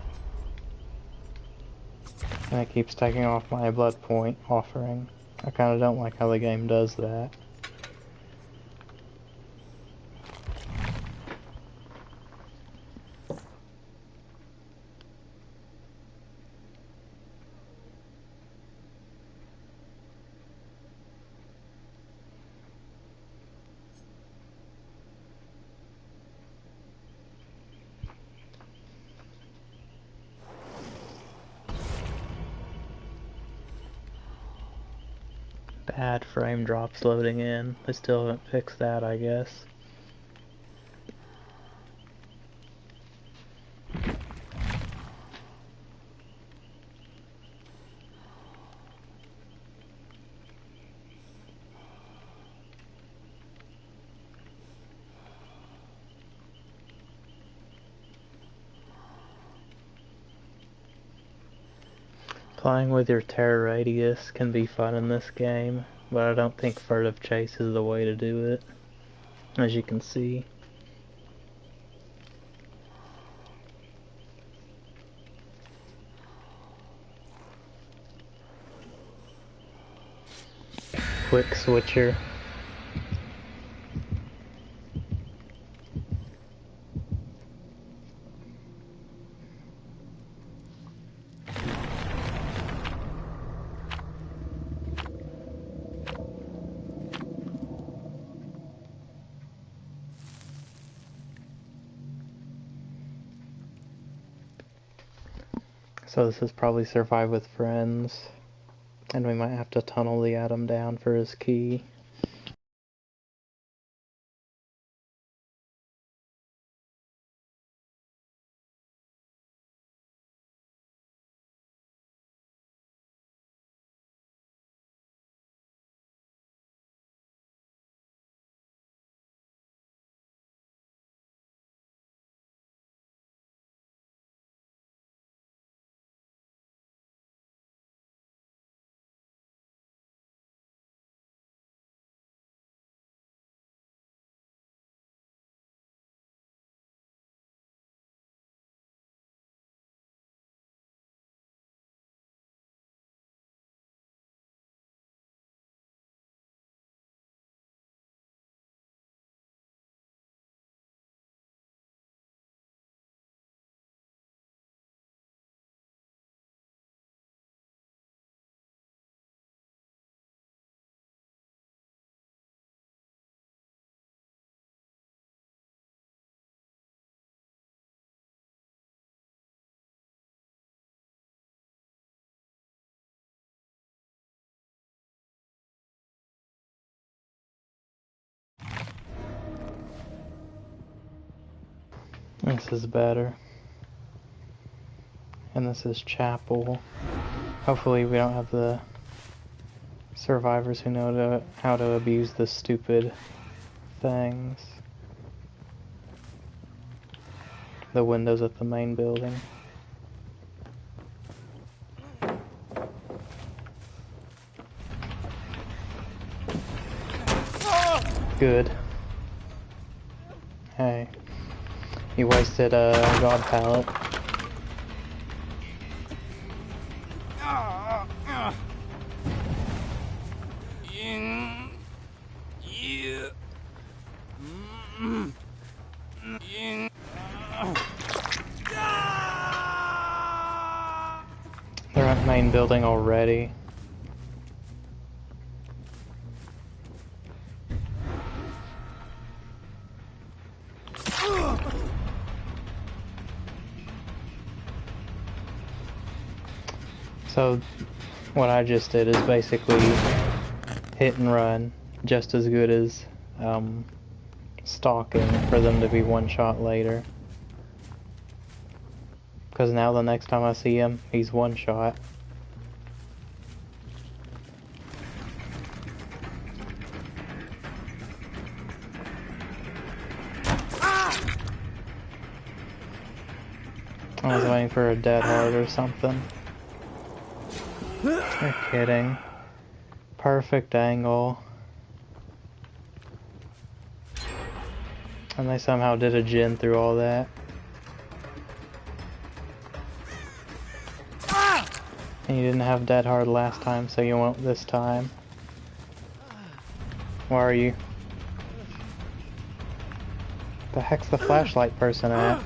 And it keeps taking off my blood point offering. I kind of don't like how the game does that. Bad frame drops loading in. They still haven't fixed that, I guess. Playing with your terror radius can be fun in this game, but I don't think Furtive Chase is the way to do it, as you can see. Quick switcher. So this is probably survive with friends, and we might have to tunnel the Atom down for his key. This is better. And this is Chapel. Hopefully we don't have the survivors who know how to abuse the stupid things. The windows at the main building. Good. Hey. You wasted a god pallet. They're at main building already. So what I just did is basically hit and run, just as good as stalking for them to be one shot later. Because now the next time I see him, he's one shot. I was waiting for a dead heart or something. You're kidding. Perfect angle. And they somehow did a gen through all that. And you didn't have dead hard last time, so you won't this time. Where are you? The heck's the flashlight person at?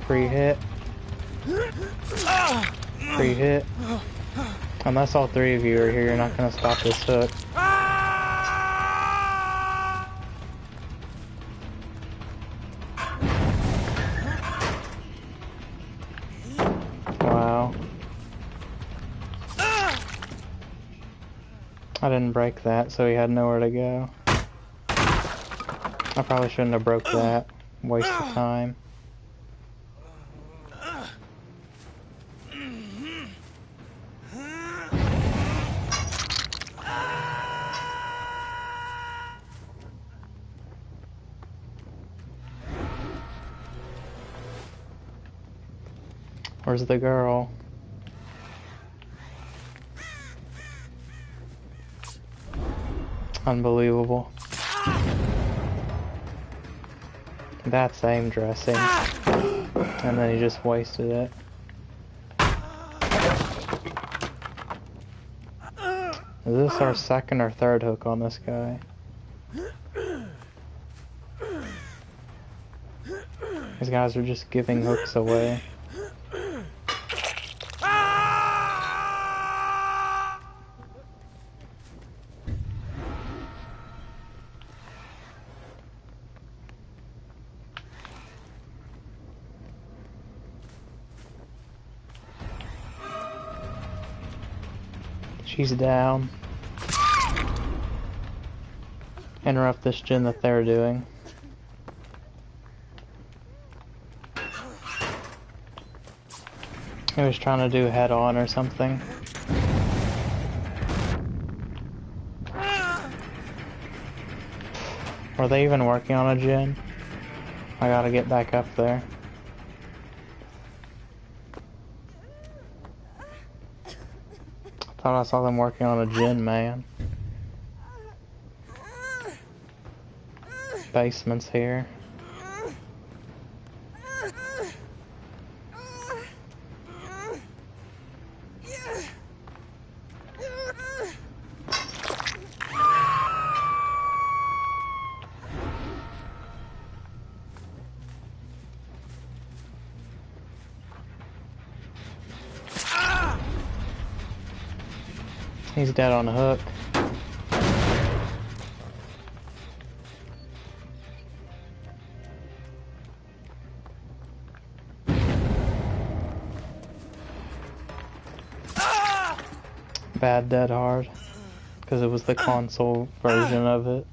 Pre-hit. Pre-hit. Unless all three of you are here, you're not gonna stop this hook. Wow. I didn't break that, so he had nowhere to go. I probably shouldn't have broke that. Waste of time. Where's the girl? Unbelievable. That's aim dressing. And then he just wasted it. Is this our second or third hook on this guy? These guys are just giving hooks away. She's down. Interrupt this gen that they're doing. He was trying to do head on or something. Were they even working on a gen? I gotta get back up there. Thought I saw them working on a gen, man. Basement's here. He's dead on the hook. Bad dead hard. Because it was the console version of it.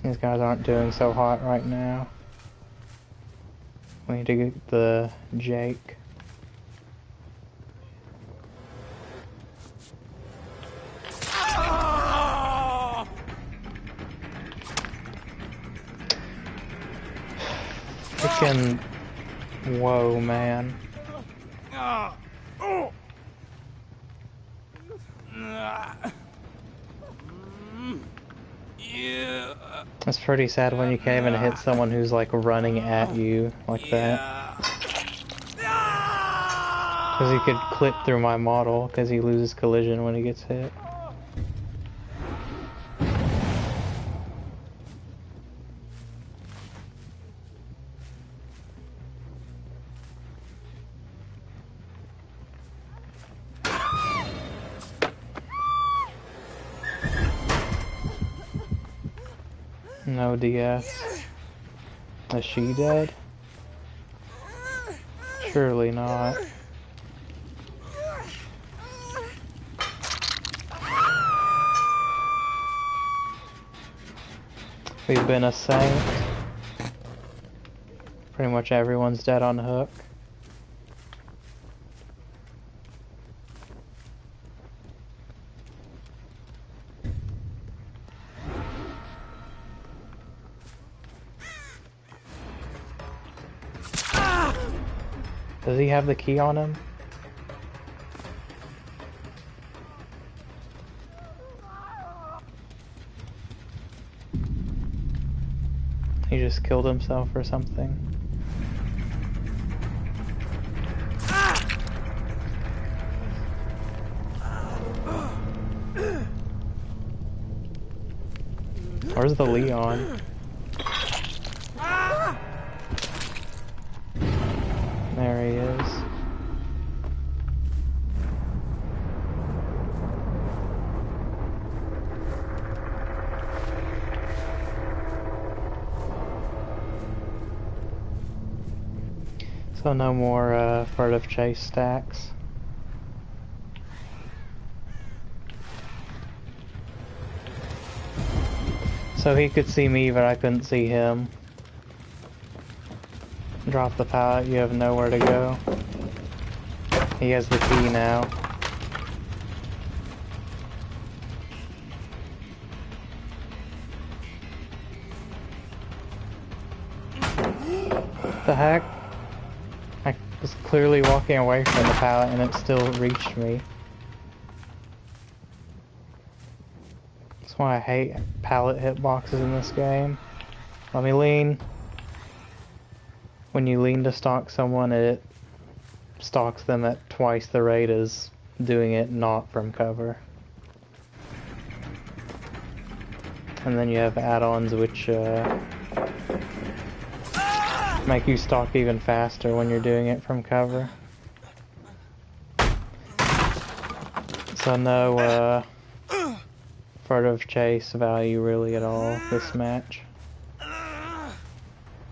These guys aren't doing so hot right now. We need to get the Jake. Freaking... Whoa, man. It's pretty sad when you can't even hit someone who's like running at you like that. Because he could clip through my model because he loses collision when he gets hit. No DS. Is she dead? Surely not. We've been a saint. Pretty much everyone's dead on the hook. Does he have the key on him? just killed himself or something. Where's the Leon? There he is. So no more Furtive Chase stacks. So he could see me, but I couldn't see him. Drop the pallet, you have nowhere to go. He has the key now. The heck? I was clearly walking away from the pallet and it still reached me. That's why I hate pallet hitboxes in this game. Let me lean. When you lean to stalk someone, it stalks them at twice the rate as doing it not from cover. And then you have add-ons which make you stalk even faster when you're doing it from cover. So no Furtive Chase value really at all this match.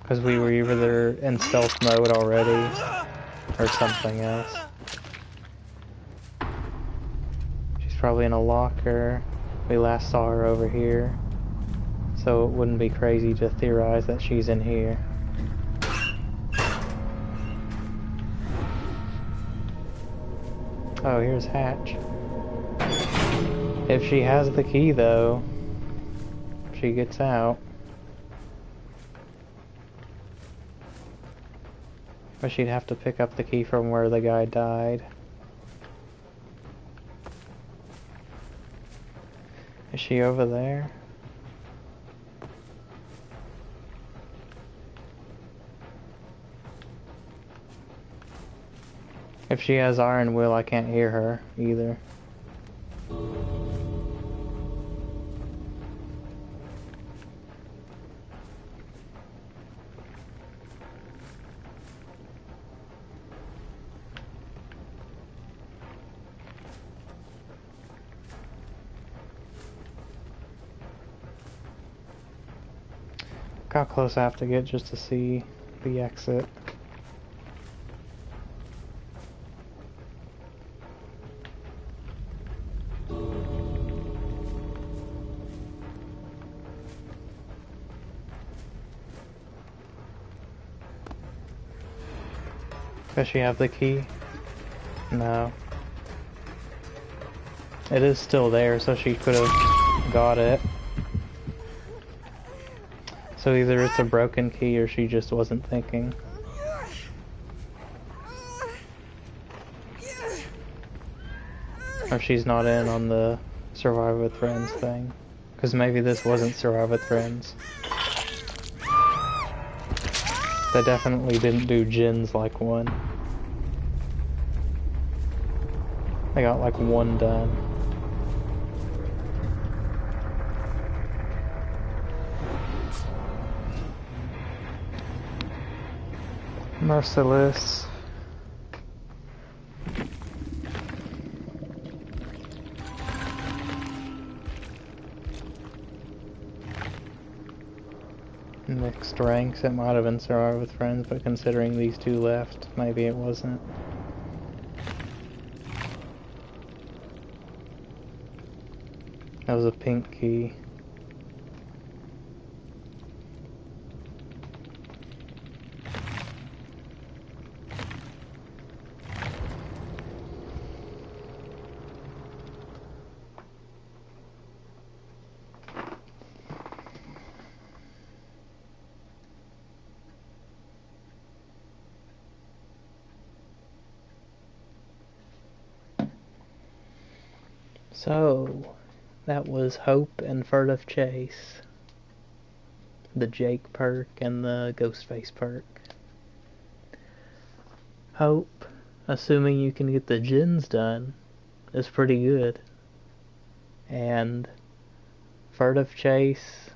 Because we were either in stealth mode already or something else. She's probably in a locker. We last saw her over here. So it wouldn't be crazy to theorize that she's in here. Oh, here's Hatch. If she has the key though, she gets out. But she'd have to pick up the key from where the guy died. Is she over there? If she has Iron Will, I can't hear her either. How close I have to get just to see the exit. Does she have the key? No. It is still there, so she could have got it. So either it's a broken key or she just wasn't thinking. Or she's not in on the Survive with Friends thing. Because maybe this wasn't Survive with Friends. They definitely didn't do gens like one. I got like one done. Merciless. Mixed ranks, it might have been Survive with Friends, but considering these two left, maybe it wasn't. That was a pink key. So, that was Hope and Furtive Chase. the Jake perk and the Ghostface perk. Hope, assuming you can get the gens done, is pretty good. And Furtive Chase,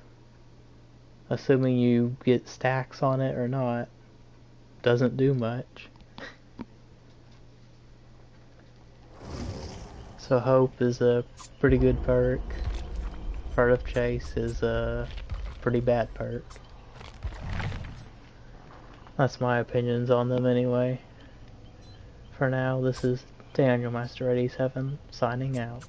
assuming you get stacks on it or not, doesn't do much. So Hope is a pretty good perk. Furtive Chase is a pretty bad perk. That's my opinions on them anyway. For now, this is Daniel Master 87 signing out.